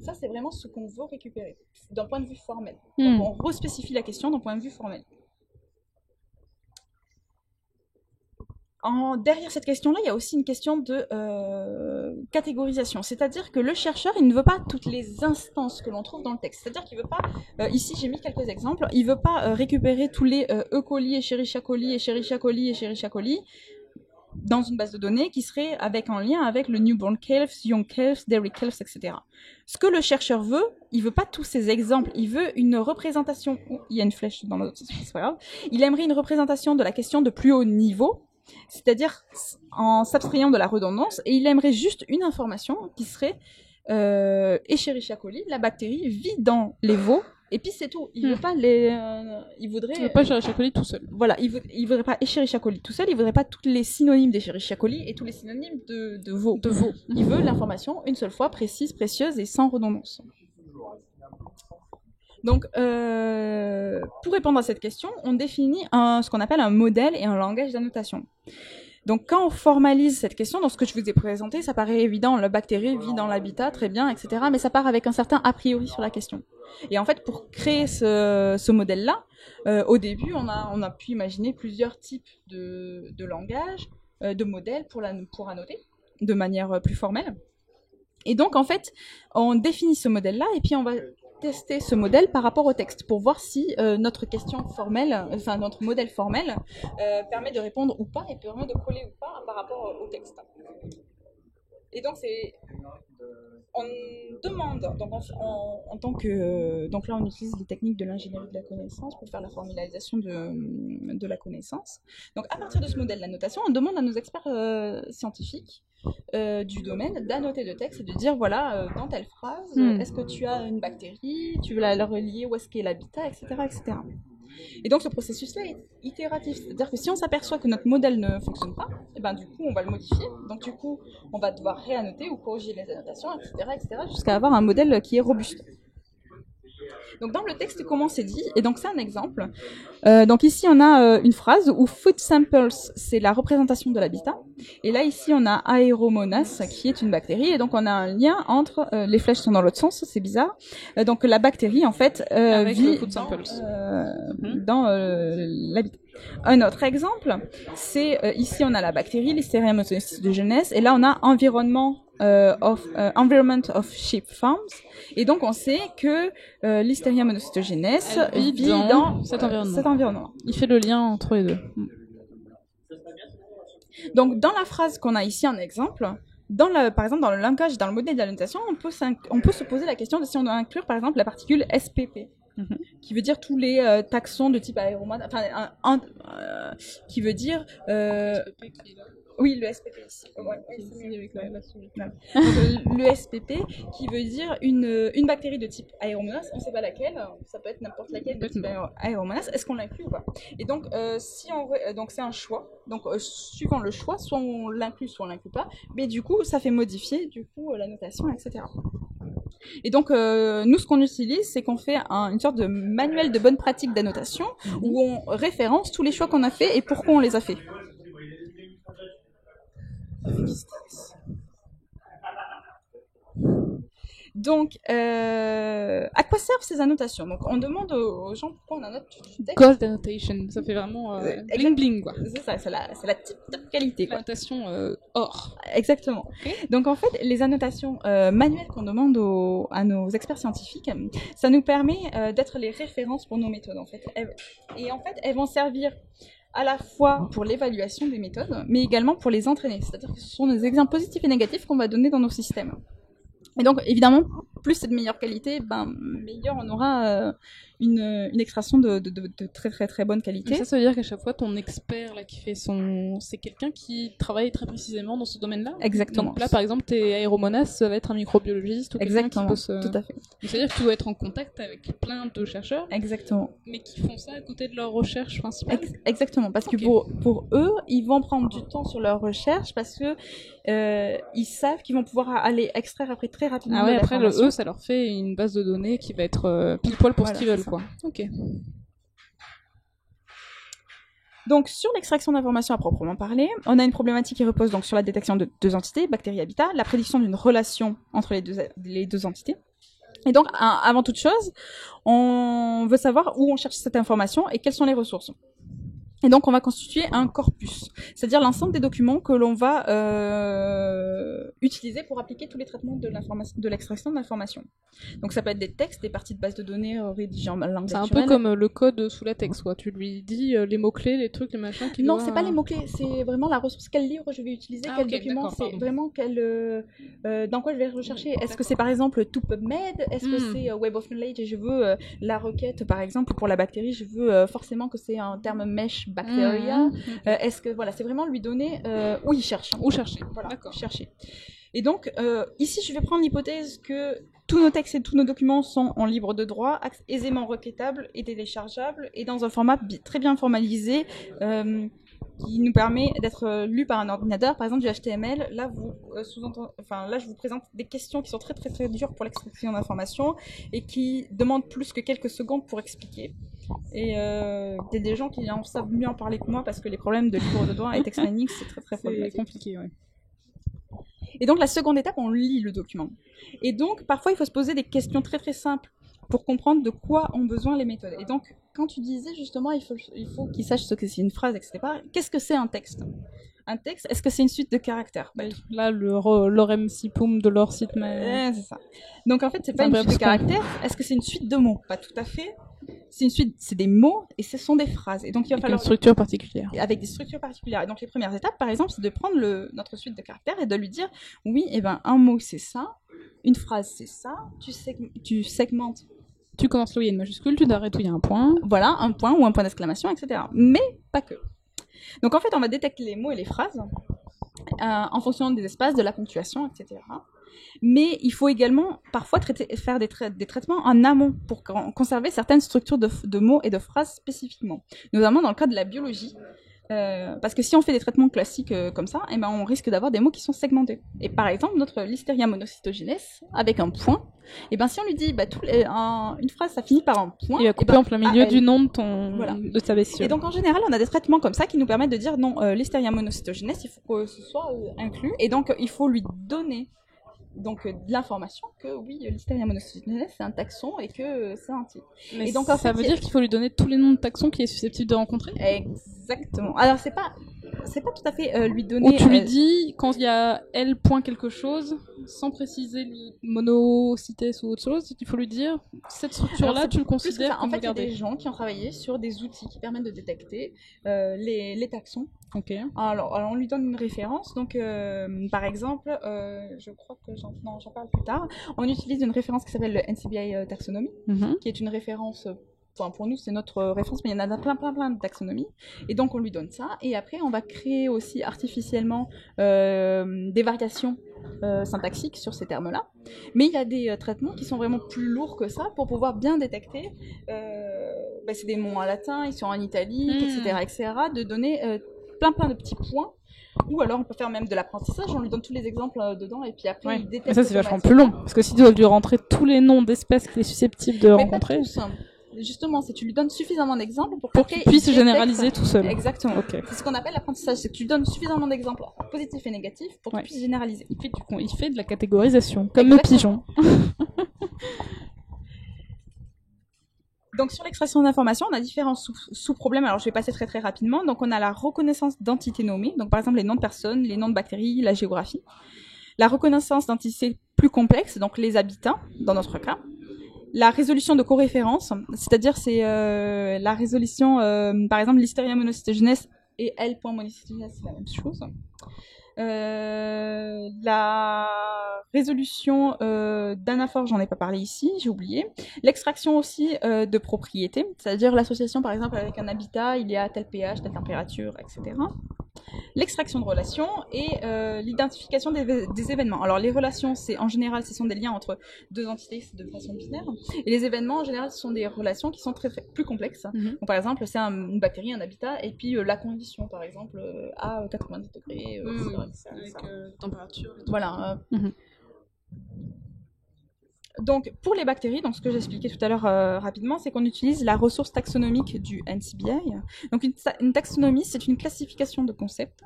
Ça, c'est vraiment ce qu'on veut récupérer, d'un point de vue formel. Donc, on respécifie la question d'un point de vue formel. Derrière cette question-là, il y a aussi une question de catégorisation. C'est-à-dire que le chercheur, il ne veut pas toutes les instances que l'on trouve dans le texte. C'est-à-dire qu'il ne veut pas, ici j'ai mis quelques exemples, il ne veut pas récupérer tous les E. coli, Escherichia coli, Escherichia coli, Escherichia coli dans une base de données qui serait en lien avec le newborn calves, young calves, dairy calves, etc. Ce que le chercheur veut, il ne veut pas tous ces exemples, il veut une représentation, il y a une flèche dans l'autre sens, c'est pas grave, il aimerait une représentation de la question de plus haut niveau, c'est-à-dire en s'abstrayant de la redondance, et il aimerait juste une information qui serait Escherichia coli, la bactérie vit dans les veaux, et puis c'est tout. Il veut pas il veut pas Escherichia coli tout seul. Voilà, il voudrait pas Escherichia coli tout seul, il voudrait pas tous les synonymes d'Escherichia coli et tous les synonymes de veau. Il veut l'information une seule fois, précise, précieuse et sans redondance. Donc, pour répondre à cette question, on définit ce qu'on appelle un modèle et un langage d'annotation. Donc, quand on formalise cette question, dans ce que je vous ai présenté, ça paraît évident, la bactérie vit dans l'habitat, très bien, etc. Mais ça part avec un certain a priori sur la question. Et en fait, pour créer ce modèle-là, au début, on a pu imaginer plusieurs types de langages, de modèles pour annoter, de manière plus formelle. Et donc, en fait, on définit ce modèle-là, et puis on va tester ce modèle par rapport au texte pour voir si notre question formelle, enfin notre modèle formel permet de répondre ou pas et permet de coller ou pas par rapport au texte. Et donc on demande, donc en tant que, donc là on utilise les techniques de l'ingénierie de la connaissance pour faire la formalisation de la connaissance. Donc à partir de ce modèle d'annotation, on demande à nos experts scientifiques du domaine d'annoter le texte et de dire voilà, dans telle phrase, est-ce que tu as une bactérie, tu veux la relier, où est-ce qu'est l'habitat, etc., etc. Et donc ce processus-là est itératif, c'est-à-dire que si on s'aperçoit que notre modèle ne fonctionne pas, et ben du coup on va le modifier, donc du coup on va devoir réannoter ou corriger les annotations, etc., jusqu'à avoir un modèle qui est robuste. Donc dans le texte, comment c'est dit, et donc c'est un exemple. Donc ici on a une phrase où food samples, c'est la représentation de l'habitat, et là ici on a Aeromonas qui est une bactérie, et donc on a un lien entre les flèches sont dans l'autre sens, c'est bizarre. Donc la bactérie en fait vit dans l'habitat. Un autre exemple, c'est ici on a la bactérie Listeria monocytogenes, et là on a environment of sheep farms, et donc on sait que Listeria monocytogenes vit dans cet environnement. Il fait le lien entre les deux. Donc dans la phrase qu'on a ici en exemple, par exemple dans le langage, dans le modèle d'annotation, on peut se poser la question de si on doit inclure par exemple la particule SPP. Qui veut dire tous les taxons de type Aeromonas, qui veut dire oui, le SPP ici. Le SPP qui veut dire une bactérie de type Aeromonas, on ne sait pas laquelle, ça peut être n'importe laquelle de type Aeromonas, est-ce qu'on l'inclut ou pas? Et donc, donc c'est un choix. Donc, suivant le choix, soit on l'inclut, soit on l'inclut pas. Mais du coup, ça fait modifier la notation, etc. Et donc, nous, ce qu'on utilise, c'est qu'on fait une sorte de manuel de bonne pratique d'annotation où on référence tous les choix qu'on a fait et pourquoi on les a fait. Donc, à quoi servent ces annotations? Donc, on demande aux gens pourquoi on annote du texte. Gold annotation, ça fait vraiment bling bling, quoi. C'est ça, c'est la type qualité, quoi. Annotation or. Exactement. Okay. Donc, en fait, les annotations manuelles qu'on demande à nos experts scientifiques, ça nous permet d'être les références pour nos méthodes, en fait. Et en fait, elles vont servir à la fois pour l'évaluation des méthodes, mais également pour les entraîner. C'est-à-dire que ce sont des exemples positifs et négatifs qu'on va donner dans nos systèmes. Et donc, évidemment, plus c'est de meilleure qualité, meilleur on aura une extraction de très très très bonne qualité. Mais ça veut dire qu'à chaque fois, ton expert là, qui fait c'est quelqu'un qui travaille très précisément dans ce domaine-là. Exactement. Donc là, par exemple, tes Aeromonas, ça va être un microbiologiste ou quelqu'un qui pose... Tout à fait. Donc, c'est-à-dire que tu dois être en contact avec plein de chercheurs. Exactement. Mais qui font ça à côté de leur recherche principale. Exactement, parce que pour eux, ils vont prendre du temps sur leur recherche parce que ils savent qu'ils vont pouvoir aller extraire après très rapidement. Ah ouais, après eux, ça leur fait une base de données qui va être pile poil pour ce qu'ils veulent, quoi. Ok. Donc, sur l'extraction d'informations à proprement parler, on a une problématique qui repose donc sur la détection de deux entités, bactéries et habitat, la prédiction d'une relation entre les deux entités. Et donc, avant toute chose, on veut savoir où on cherche cette information et quelles sont les ressources. Et donc, on va constituer un corpus, c'est-à-dire l'ensemble des documents que l'on va utiliser pour appliquer tous les traitements de l'extraction d'informations. Donc, ça peut être des textes, des parties de base de données rédigées en langue naturelle. C'est un peu comme le code sous latex, quoi. Tu lui dis les mots-clés, les trucs, les machins. Non, c'est pas les mots-clés, c'est vraiment la ressource. Quel livre je vais utiliser, quel document, c'est vraiment dans quoi je vais rechercher. Est-ce que c'est par exemple tout PubMed? Est-ce que c'est Web of Knowledge et je veux la requête, par exemple, pour la bactérie, je veux forcément que c'est un terme mesh bacteria. Est-ce que voilà, c'est vraiment lui donner où il cherche. Où chercher. Voilà, chercher. Et donc, ici, je vais prendre l'hypothèse que tous nos textes et tous nos documents sont en libre de droit, aisément requêtables et téléchargeables, et dans un format très bien formalisé, qui nous permet d'être lu par un ordinateur, par exemple du HTML. Là, je vous présente des questions qui sont très très très dures pour l'extraction d'informations et qui demandent plus que quelques secondes pour expliquer. Et il y a des gens qui en savent mieux en parler que moi parce que les problèmes de libre de droit et texte Linux, c'est très très problématique. C'est compliqué, oui. Et donc la seconde étape, on lit le document. Et donc parfois il faut se poser des questions très très simples pour comprendre de quoi ont besoin les méthodes. Et donc quand tu disais justement il faut qu'ils sachent ce que c'est une phrase, etc. Qu'est-ce que c'est un texte ? Un texte, est-ce que c'est une suite de caractères ? Là, l'orem sipum de leur site, mais... c'est ça. Donc en fait, c'est pas une suite de caractères. Est-ce que c'est une suite de mots ? Pas tout à fait. C'est une suite, c'est des mots et ce sont des phrases. Et donc il va falloir une structure particulière. Avec des structures particulières. Et donc les premières étapes, par exemple, c'est de prendre notre suite de caractères et de lui dire, oui, un mot c'est ça, une phrase c'est ça, tu segmentes. Tu commences là où il y a une majuscule, tu t'arrêtes où il y a un point. Voilà, un point ou un point d'exclamation, etc. Mais pas que. Donc en fait, on va détecter les mots et les phrases en fonction des espaces, de la ponctuation, etc. Mais il faut également parfois faire des traitements en amont pour conserver certaines structures de mots et de phrases spécifiquement. Notamment dans le cas de la biologie. Parce que si on fait des traitements classiques comme ça, on risque d'avoir des mots qui sont segmentés. Et par exemple, notre Listeria monocytogenes, avec un point, si on lui dit une phrase, ça finit par un point, il va couper en plein milieu du nom de ta bestiole. Et donc en général, on a des traitements comme ça qui nous permettent de dire non, Listeria monocytogenes, il faut que ce soit inclus, et donc il faut lui donner de l'information que oui, Listeria monocytogenes c'est un taxon et que c'est un type. Mais et donc, ça veut dire qu'il faut lui donner tous les noms de taxons qu'il est susceptible de rencontrer ? Exactement. Alors c'est pas tout à fait lui donner... Ou tu lui dis, quand il y a L point quelque chose, sans préciser monocytès ou autre chose, il faut lui dire, cette structure-là, tu le considères comme il y a des gens qui ont travaillé sur des outils qui permettent de détecter les taxons. Ok. Alors, on lui donne une référence. Donc, par exemple, je crois que j'en parle plus tard. On utilise une référence qui s'appelle le NCBI Taxonomy, qui est une référence... pour nous, c'est notre référence, mais il y en a plein de taxonomies. Et donc, on lui donne ça. Et après, on va créer aussi artificiellement des variations syntaxiques sur ces termes-là. Mais il y a des traitements qui sont vraiment plus lourds que ça pour pouvoir bien détecter. C'est des mots en latin, ils sont en italique, etc., de donner plein de petits points. Ou alors on peut faire même de l'apprentissage, on lui donne tous les exemples dedans et puis après il détecte. Mais ça c'est vachement plus long, parce que si tu dois lui rentrer tous les noms d'espèces qu'il est susceptible de rencontrer... Pas tous. Justement, si tu lui donnes suffisamment d'exemples pour qu'il puisse généraliser tout seul. Exactement. Okay. C'est ce qu'on appelle l'apprentissage, c'est que tu lui donnes suffisamment d'exemples positifs et négatifs pour qu'il puisse généraliser. Il fait de la catégorisation, comme le pigeon. Donc sur l'extraction d'informations, on a différents sous-problèmes. Alors je vais passer très très rapidement. Donc on a la reconnaissance d'entités nommées, donc par exemple les noms de personnes, les noms de bactéries, la géographie. La reconnaissance d'entités plus complexes, donc les habitats, dans notre cas. La résolution de coréférence, c'est-à-dire c'est la résolution, par exemple, Listeria monocytogenes et L.monocytogenes, c'est la même chose. La résolution d'anaphore, j'en ai pas parlé ici, j'ai oublié. L'extraction aussi de propriétés, c'est-à-dire l'association par exemple avec un habitat, il y a tel pH, telle température, etc. L'extraction de relations et l'identification des événements. Alors les relations, en général, ce sont des liens entre deux entités de façon binaire. Et les événements, en général, ce sont des relations qui sont plus complexes. Donc, par exemple, c'est une bactérie, un habitat, et puis la condition, par exemple, à 90 degrés. Avec température. Voilà. Donc, pour les bactéries, donc ce que j'expliquais tout à l'heure rapidement, c'est qu'on utilise la ressource taxonomique du NCBI. Donc, une taxonomie, c'est une classification de concepts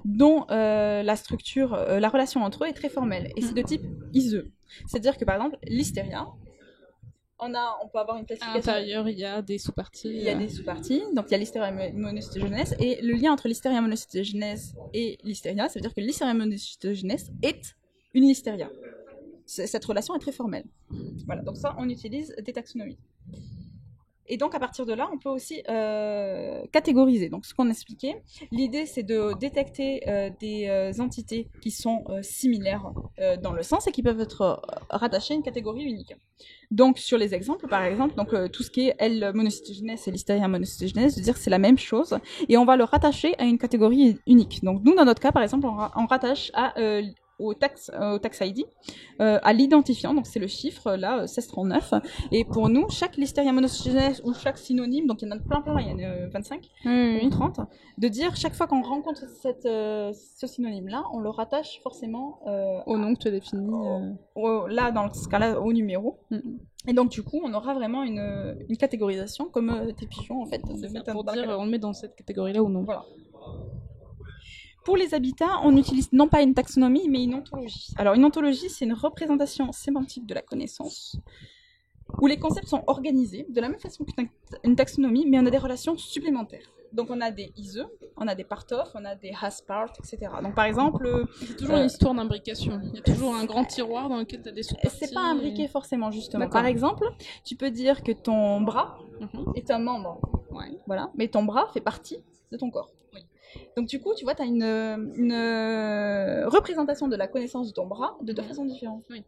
dont la structure, la relation entre eux est très formelle. Et c'est de type ISE. C'est-à-dire que, par exemple, Listeria, on peut avoir une classification. À l'intérieur, il y a des sous-parties. Il y a des sous-parties. Donc, il y a Listeria monocytogenes. Et le lien entre Listeria monocytogenes et Listeria, ça veut dire que Listeria monocytogenes est une Listeria. Cette relation est très formelle. Voilà, donc ça, on utilise des taxonomies. Et donc, à partir de là, on peut aussi catégoriser. Donc, ce qu'on expliquait, l'idée, c'est de détecter des entités qui sont similaires dans le sens et qui peuvent être rattachées à une catégorie unique. Donc, sur les exemples, par exemple, donc, tout ce qui est L monocytogenes et Listeria monocytogenes, de dire que c'est la même chose, et on va le rattacher à une catégorie unique. Donc, nous, dans notre cas, par exemple, on rattache au tax ID, à l'identifiant, donc c'est le chiffre là, 1639. Et pour nous, chaque Listeria monocytogenes ou chaque synonyme, donc il y en a plein, il y en a 25 ou 30, de dire chaque fois qu'on rencontre ce synonyme-là, on le rattache forcément au nom que tu as défini. Là, dans ce cas-là, au numéro. Et donc, du coup, on aura vraiment une catégorisation comme des pigeons, en fait. Pour dire, on le met dans cette catégorie-là ou non. Voilà. Pour les habitats, on utilise non pas une taxonomie, mais une ontologie. Alors, une ontologie, c'est une représentation sémantique de la connaissance, où les concepts sont organisés de la même façon qu'une taxonomie, mais on a des relations supplémentaires. Donc, on a des ISE, on a des part-of, on a des has-part, etc. Donc, par exemple... C'est toujours une histoire d'imbrication. Il y a toujours un grand tiroir dans lequel tu as des sous-parties. C'est pas imbriqué forcément, justement. Par exemple, tu peux dire que ton bras est un membre. Ouais. Voilà. Mais ton bras fait partie de ton corps. Oui. Donc, du coup, tu vois, tu as une représentation de la connaissance de ton bras de deux façons différentes. Oui.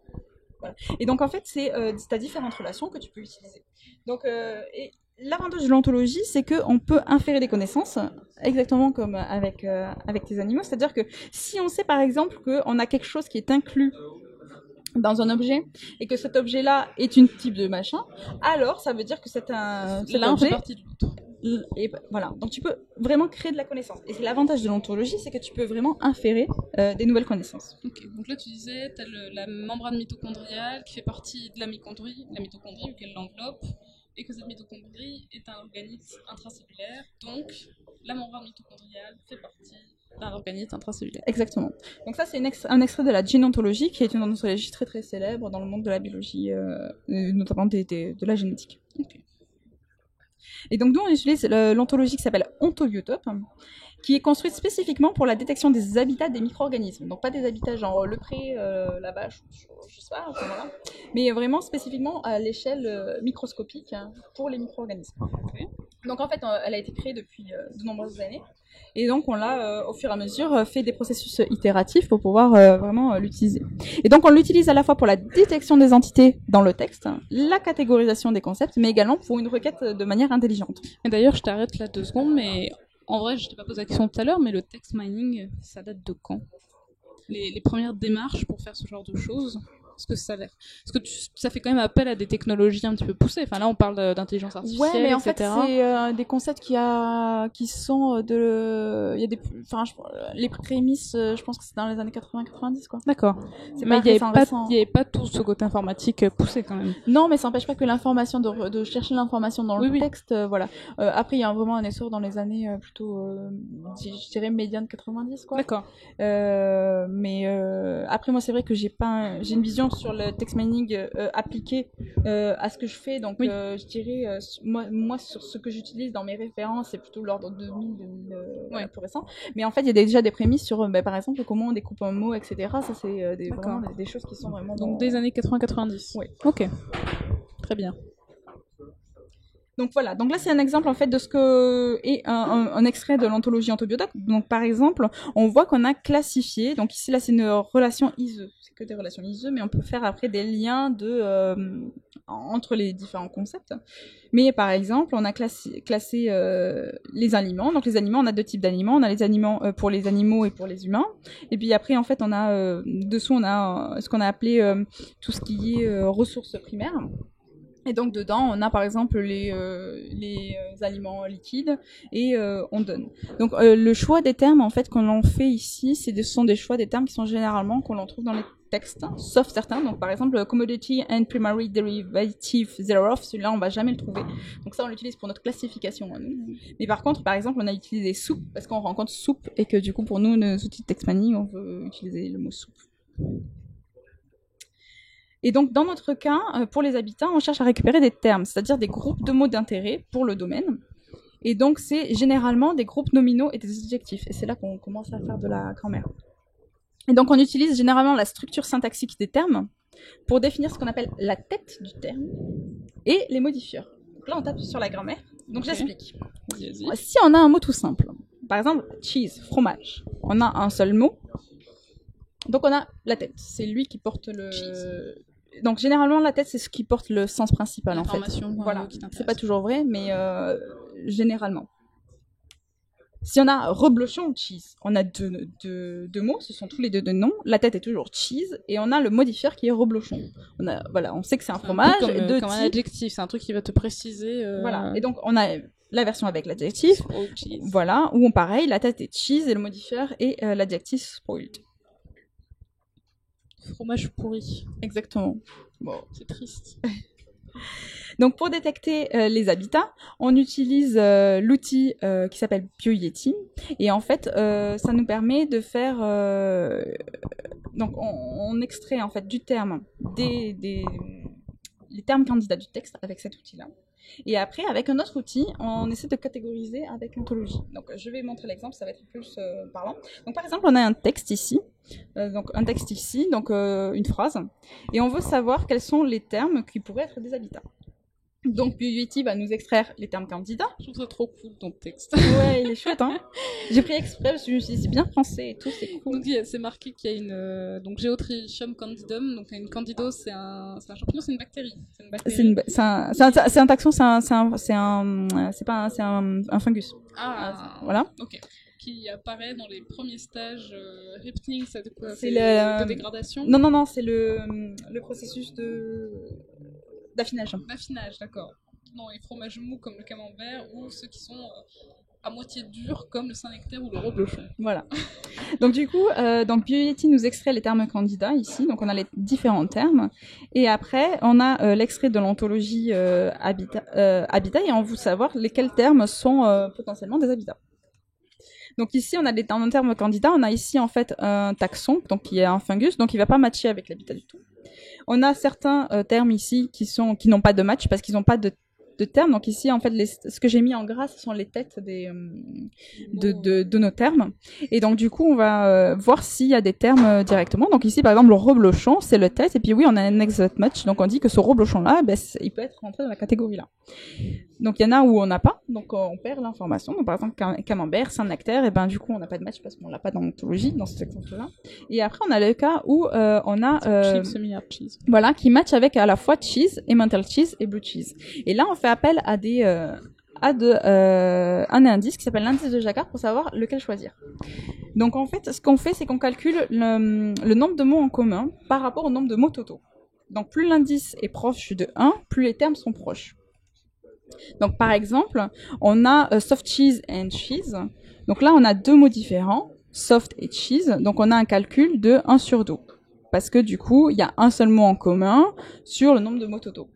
Voilà. Et donc, en fait, tu as différentes relations que tu peux utiliser. Donc, l'avantage de l'ontologie, c'est qu'on peut inférer des connaissances, exactement comme avec tes animaux. C'est-à-dire que si on sait, par exemple, qu'on a quelque chose qui est inclus dans un objet, et que cet objet-là est une type de machin, alors ça veut dire que cet objet... fait partie de l'autre. Et voilà, donc tu peux vraiment créer de la connaissance. Et l'avantage de l'ontologie, c'est que tu peux vraiment inférer des nouvelles connaissances. Ok, donc là tu disais, tu as la membrane mitochondriale qui fait partie de la mitochondrie vu qu'elle l'enveloppe, et que cette mitochondrie est un organisme intracellulaire, donc la membrane mitochondriale fait partie d'un organisme intracellulaire. Exactement. Donc ça, c'est un extrait de la génontologie, qui est une ontologie très très célèbre dans le monde de la biologie, notamment de la génétique. Ok. Et donc nous, on utilise l'ontologie qui s'appelle Ontobiotope, qui est construite spécifiquement pour la détection des habitats des micro-organismes. Donc pas des habitats genre le pré, la vache, je sais pas, enfin, voilà, mais vraiment spécifiquement à l'échelle microscopique pour les micro-organismes. Okay. Donc en fait, elle a été créée depuis de nombreuses années. Et donc, on l'a, au fur et à mesure, fait des processus itératifs pour pouvoir vraiment l'utiliser. Et donc, on l'utilise à la fois pour la détection des entités dans le texte, la catégorisation des concepts, mais également pour une requête de manière intelligente. Et d'ailleurs, je t'arrête là 2 secondes, mais en vrai, je t'ai pas posé la question tout à l'heure, mais le text mining, ça date de quand ? Les premières démarches pour faire ce genre de choses ? Parce que ça fait quand même appel à des technologies un petit peu poussées. Enfin là, on parle d'intelligence artificielle, ouais, mais en etc. fait, c'est des concepts qui sont il y a les prémices. Je pense que c'est dans les années 80-90, quoi. D'accord. Mais il n'y avait pas tout ce côté informatique poussé quand même. Non, mais ça n'empêche pas que l'information de chercher l'information dans le texte, voilà. Après, il y a vraiment un essor dans les années plutôt, je dirais médiane 90, quoi. D'accord. Mais après, moi, c'est vrai que j'ai une vision sur le text mining appliqué à ce que je fais, donc je dirais moi sur ce que j'utilise dans mes références, c'est plutôt l'ordre de 2000 plus récent, mais en fait il y a déjà des prémices sur par exemple comment on découpe un mot, etc. Ça c'est vraiment des choses qui sont vraiment donc des années 80-90. Oui. Ok, très bien. Donc voilà, donc là c'est un exemple en fait de ce que est un extrait de l'ontologie Ontobiotope. Donc par exemple, on voit qu'on a classifié, donc ici là c'est une relation ISE, c'est que des relations ISE, mais on peut faire après des liens entre les différents concepts. Mais par exemple, on a classé les aliments. Donc les aliments, on a 2 types d'aliments. On a les aliments pour les animaux et pour les humains. Et puis après en fait on a dessous on a ce qu'on a appelé tout ce qui est ressources primaires. Et donc dedans, on a par exemple les aliments liquides et on donne. Donc le choix des termes en fait qu'on fait ici, ce sont des choix des termes qui sont généralement qu'on en trouve dans les textes, sauf certains. Donc par exemple commodity and primary derivative thereof, celui-là on va jamais le trouver. Donc ça on l'utilise pour notre classification à nous. Mais par contre par exemple on a utilisé soupe parce qu'on rencontre soupe et que du coup pour nous nos outils de text mining on veut utiliser le mot soupe. Et donc, dans notre cas, pour les habitats, on cherche à récupérer des termes, c'est-à-dire des groupes de mots d'intérêt pour le domaine. Et donc, c'est généralement des groupes nominaux et des adjectifs. Et c'est là qu'on commence à faire de la grammaire. Et donc, on utilise généralement la structure syntaxique des termes pour définir ce qu'on appelle la tête du terme et les modifieurs. Donc là, on tape sur la grammaire. Donc j'explique. Vas-y. Si on a un mot tout simple, par exemple, cheese, fromage, on a un seul mot. Donc on a la tête. C'est lui qui porte le... Cheese. Donc généralement, la tête, c'est ce qui porte le sens principal, en fait. Voilà. C'est pas toujours vrai, mais généralement. Si on a reblochon, cheese, on a deux mots, ce sont tous les deux de noms. La tête est toujours cheese, et on a le modifier qui est reblochon. On sait que c'est un fromage. Comme un adjectif, c'est un truc qui va te préciser. Voilà, et donc on a la version avec l'adjectif. Voilà, où pareil, la tête est cheese, et le modifier est l'adjectif spoiled. Fromage pourri. Exactement. Bon, c'est triste. Donc pour détecter les habitats, on utilise l'outil qui s'appelle BioYeti, et en fait ça nous permet de faire donc on extrait en fait du terme les termes candidats du texte avec cet outil-là. Et après, avec un autre outil, on essaie de catégoriser avec l'ontologie. Donc, je vais montrer l'exemple, ça va être plus parlant. Donc, par exemple, on a un texte ici, donc une phrase, et on veut savoir quels sont les termes qui pourraient être des habitats. Donc, BioYeti va nous extraire les termes candidats. Je trouve ça trop cool ton texte. Ouais, il est chouette, hein. J'ai pris exprès parce que je me suis dit, c'est bien français et tout, c'est cool. Donc, c'est marqué qu'il y a une. Donc, Geotrichum candidum. Donc, une candidose, c'est un champignon, c'est une bactérie. C'est un taxon, c'est un fungus. Ah, voilà. Ok. Qui apparaît dans les premiers stages ripting, ça de quoi c'est de dégradation. Non, c'est le processus d'affinage. D'affinage, d'accord. Non, les fromages mous comme le camembert ou ceux qui sont à moitié durs comme le Saint-Nectaire ou le reblochon. Voilà. Donc du coup, BioYeti nous extrait les termes candidats ici, donc on a les différents termes, et après on a l'extrait de l'ontologie habitat, et on veut savoir lesquels termes sont potentiellement des habitats. Donc ici, on a des termes candidats. On a ici en fait un taxon, donc qui est un fungus, donc il va pas matcher avec l'habitat du tout. On a certains termes ici qui n'ont pas de match parce qu'ils n'ont pas de termes. Donc ici, en fait, ce que j'ai mis en gras, ce sont les têtes de nos termes. Et donc du coup, on va voir s'il y a des termes directement. Donc ici, par exemple, le reblochon, c'est le tête. Et puis oui, on a un exact match. Donc on dit que ce reblochon-là, il peut être rentré dans la catégorie-là. Donc il y en a où on n'a pas, donc on perd l'information. Donc par exemple camembert, Saint-Nectaire, et ben du coup on n'a pas de match parce qu'on l'a pas dans l'ontologie dans cet exemple-là. Et après on a le cas où on a cheese. Voilà, qui match avec à la fois cheese, emmental cheese et blue cheese. Et là on fait appel à un indice qui s'appelle l'indice de Jacquard pour savoir lequel choisir. Donc en fait, ce qu'on fait, c'est qu'on calcule le nombre de mots en commun par rapport au nombre de mots totaux. Donc plus l'indice est proche de 1, plus les termes sont proches. Donc par exemple, on a soft cheese and cheese. Donc là, on a deux mots différents, soft et cheese. Donc on a un calcul de 1 sur 2. Parce que du coup, il y a un seul mot en commun sur le nombre de mots totaux.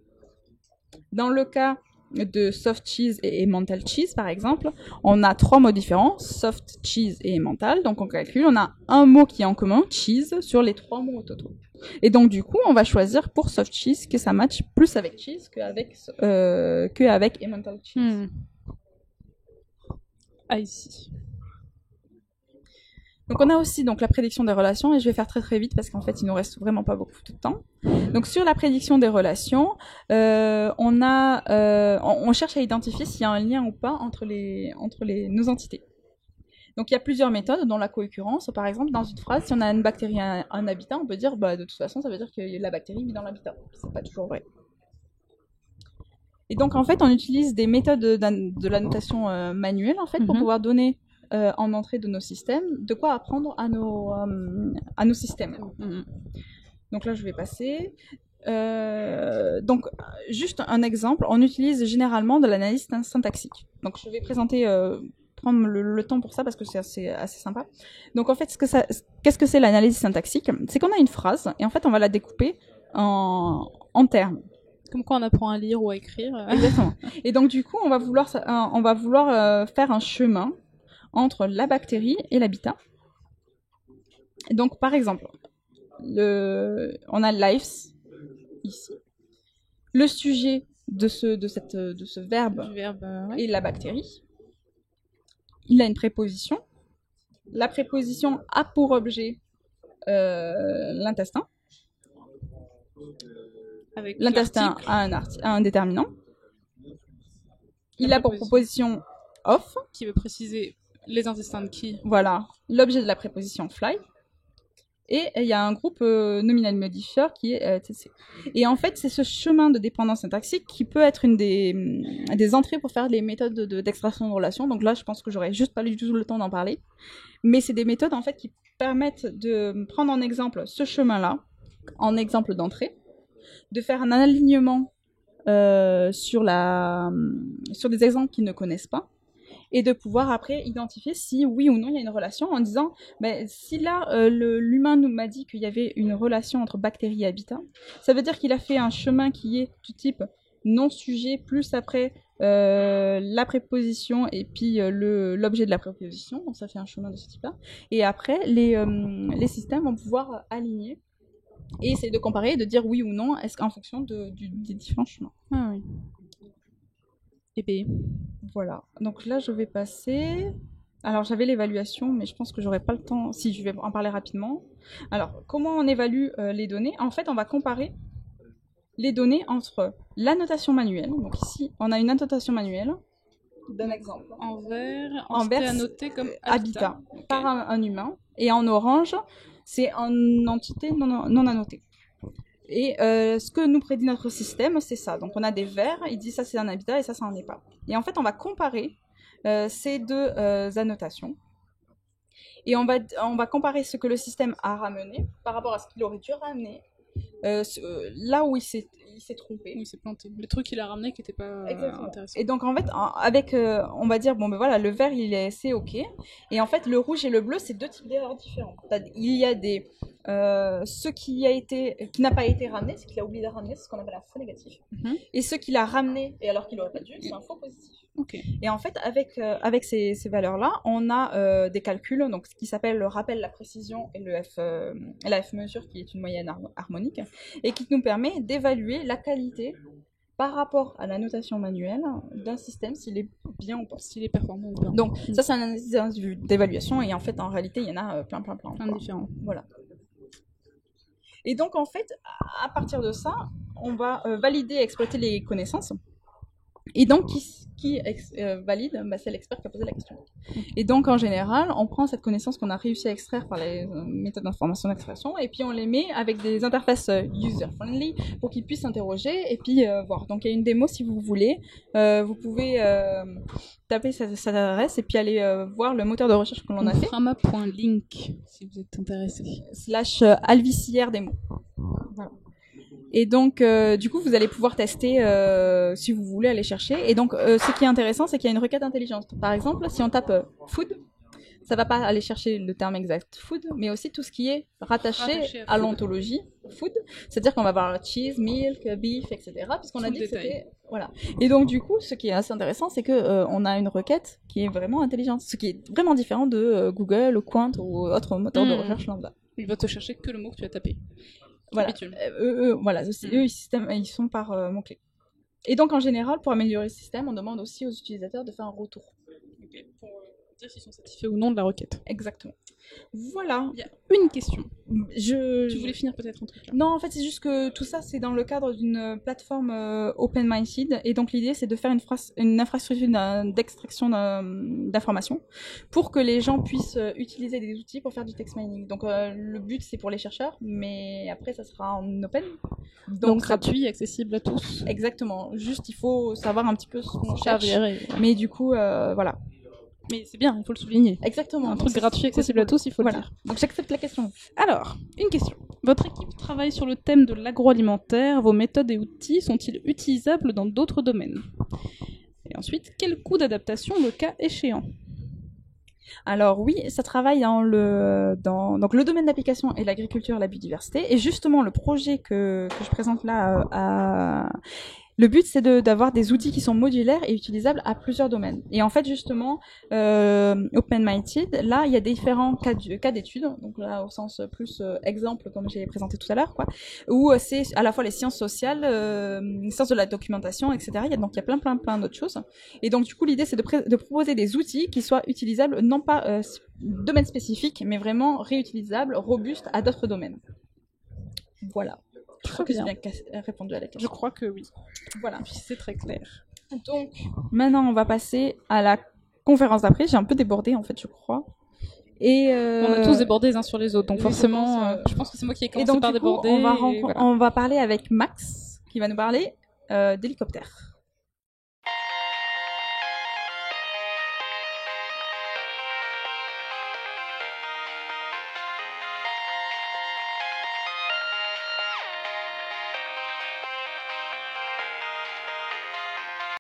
Dans le cas de soft cheese et emmental cheese, par exemple, on a 3 mots différents, soft, cheese et emmental. Donc on calcule, on a un mot qui est en commun, cheese, sur les 3 mots totaux. Et donc du coup, on va choisir pour soft cheese que ça matche plus avec cheese qu'avec emmental cheese. Ah, ici. Donc on a aussi donc la prédiction des relations, et je vais faire très très vite parce qu'en fait il nous reste vraiment pas beaucoup de temps. Donc sur la prédiction des relations, on cherche à identifier s'il y a un lien ou pas entre nos entités. Donc il y a plusieurs méthodes, dont la co-occurrence. Par exemple, dans une phrase, si on a une bactérie un habitat, on peut dire de toute façon ça veut dire que la bactérie vit dans l'habitat. C'est pas toujours vrai. Et donc en fait on utilise des méthodes de la notation manuelle en fait pour pouvoir donner en entrée de nos systèmes de quoi apprendre à nos systèmes. Donc là je vais passer. Donc juste un exemple, on utilise généralement de l'analyse syntaxique. Donc je vais prendre le temps pour ça parce que c'est assez sympa. Donc en fait qu'est-ce que c'est l'analyse syntaxique? C'est qu'on a une phrase et en fait on va la découper en termes. Comme quoi on apprend à lire ou à écrire. Exactement. Et donc du coup on va vouloir faire un chemin entre la bactérie et l'habitat. Donc par exemple, on a lives ici. Le sujet de ce verbe est la bactérie. Il a une préposition. La préposition a pour objet l'intestin. L'intestin a un déterminant. Il a pour proposition of, qui veut préciser les intestins de qui. Voilà, l'objet de la préposition fly. Et il y a un groupe nominal modifier qui est TC. Et en fait, c'est ce chemin de dépendance syntaxique qui peut être une des entrées pour faire les méthodes d'extraction de relations. Donc là, je pense que j'aurais juste pas du tout le temps d'en parler. Mais c'est des méthodes en fait qui permettent de prendre en exemple ce chemin-là, en exemple d'entrée, de faire un alignement sur des exemples qu'ils ne connaissent pas, et de pouvoir après identifier si oui ou non il y a une relation en disant si là l'humain nous m'a dit qu'il y avait une relation entre bactéries et habitat, ça veut dire qu'il a fait un chemin qui est du type non-sujet plus après la préposition et puis l'objet de la préposition, donc ça fait un chemin de ce type-là, et après les systèmes vont pouvoir aligner et essayer de comparer et de dire oui ou non en fonction des différents chemins. Ah oui. Et B. Voilà, donc là je vais passer... Alors j'avais l'évaluation, mais je pense que j'aurai pas le temps, si je vais en parler rapidement. Alors, comment on évalue les données? En fait, on va comparer les données entre l'annotation manuelle, donc ici on a une annotation manuelle, d'un exemple. En vert, annoté comme habitat. Okay. Par un humain, et en orange, c'est en entité non annotée. Et ce que nous prédit notre système, c'est ça. Donc on a des verts, il dit ça c'est un habitat et ça n'en est pas. Et en fait, on va comparer ces deux annotations. Et on va comparer ce que le système a ramené par rapport à ce qu'il aurait dû ramener. Là où il s'est trompé. Il s'est planté. Le truc qu'il a ramené qui n'était pas intéressant. Et donc en fait, avec, on va dire, bon ben voilà, le vert c'est ok. Et en fait, le rouge et le bleu, c'est deux types d'erreurs différents. Il y a ce qui n'a pas été ramené, c'est qu'il a oublié de ramener, c'est ce qu'on appelle un faux négatif. Et ce qu'il a ramené, et alors qu'il n'aurait pas dû, c'est un faux positif. Okay. Et en fait, avec ces valeurs-là, on a des calculs, donc ce qui s'appelle le rappel, la précision et la F-mesure, qui est une moyenne harmonique, et qui nous permet d'évaluer la qualité par rapport à la notation manuelle d'un système, s'il est bien ou pas, s'il est performant ou pas. Donc ça, c'est un analyse d'évaluation, et en fait, en réalité, il y en a plein différents. Voilà. Et donc, en fait, à partir de ça, on va valider et exploiter les connaissances. Et donc, qui valide, c'est l'expert qui a posé la question. Et donc, en général, on prend cette connaissance qu'on a réussi à extraire par les méthodes d'information d'extraction, et puis on les met avec des interfaces user-friendly pour qu'ils puissent s'interroger et puis voir. Donc, il y a une démo si vous voulez. Vous pouvez taper cette adresse et puis aller voir le moteur de recherche que l'on a fait. Frama.link, si vous êtes intéressé. / Alvicière démo. Voilà. Et donc, du coup, vous allez pouvoir tester si vous voulez aller chercher. Et donc, ce qui est intéressant, c'est qu'il y a une requête intelligente. Par exemple, si on tape food, ça va pas aller chercher le terme exact food, mais aussi tout ce qui est rattaché à l'ontologie food. C'est-à-dire qu'on va avoir cheese, milk, beef, etc. Puisqu'on a dit que c'était... Voilà. Et donc, du coup, ce qui est assez intéressant, c'est que on a une requête qui est vraiment intelligente. Ce qui est vraiment différent de Google, ou Quant ou autre moteur de recherche lambda. Il va te chercher que le mot que tu as tapé. Voilà, eux, ils sont par mots-clés. Et donc, en général, pour améliorer le système, on demande aussi aux utilisateurs de faire un retour. Okay. Pour dire s'ils sont satisfaits ou non de la requête. Exactement. Voilà. Il y a une question. Tu voulais finir peut-être un truc là? Non, en fait, c'est juste que tout ça, c'est dans le cadre d'une plateforme open-minded. Et donc, l'idée, c'est de faire une infrastructure d'extraction d'informations pour que les gens puissent utiliser des outils pour faire du text mining. Donc, le but, c'est pour les chercheurs, mais après, ça sera en open. Donc gratuit, accessible à tous. Exactement. Juste, il faut savoir un petit peu ce qu'on cherche. Mais du coup, voilà. Mais c'est bien, il faut le souligner. Exactement. Un truc gratuit, accessible à tous, il faut le dire. Donc j'accepte la question. Alors, une question. Votre équipe travaille sur le thème de l'agroalimentaire. Vos méthodes et outils sont-ils utilisables dans d'autres domaines? Et ensuite, quel coût d'adaptation le cas échéant? Alors oui, ça travaille donc le domaine d'application est l'agriculture et la biodiversité. Et justement, le projet que je présente là le but, c'est d'avoir des outils qui sont modulaires et utilisables à plusieurs domaines. Et en fait, justement, open-minded, là, il y a différents cas d'études, donc là, au sens plus exemple, comme j'ai présenté tout à l'heure, où c'est à la fois les sciences sociales, les sciences de la documentation, etc. Donc, il y a plein d'autres choses. Et donc, du coup, l'idée, c'est de proposer des outils qui soient utilisables, non pas domaine spécifique, mais vraiment réutilisables, robustes à d'autres domaines. Voilà. Je crois que j'ai bien répondu à la question. Je crois que oui. Voilà. C'est très clair. Donc, maintenant, on va passer à la conférence d'après. J'ai un peu débordé, en fait, je crois. Et on a tous débordé les uns sur les autres, donc forcément, je pense que c'est moi qui ai commencé par déborder. On va parler avec Max, qui va nous parler d'hélicoptère.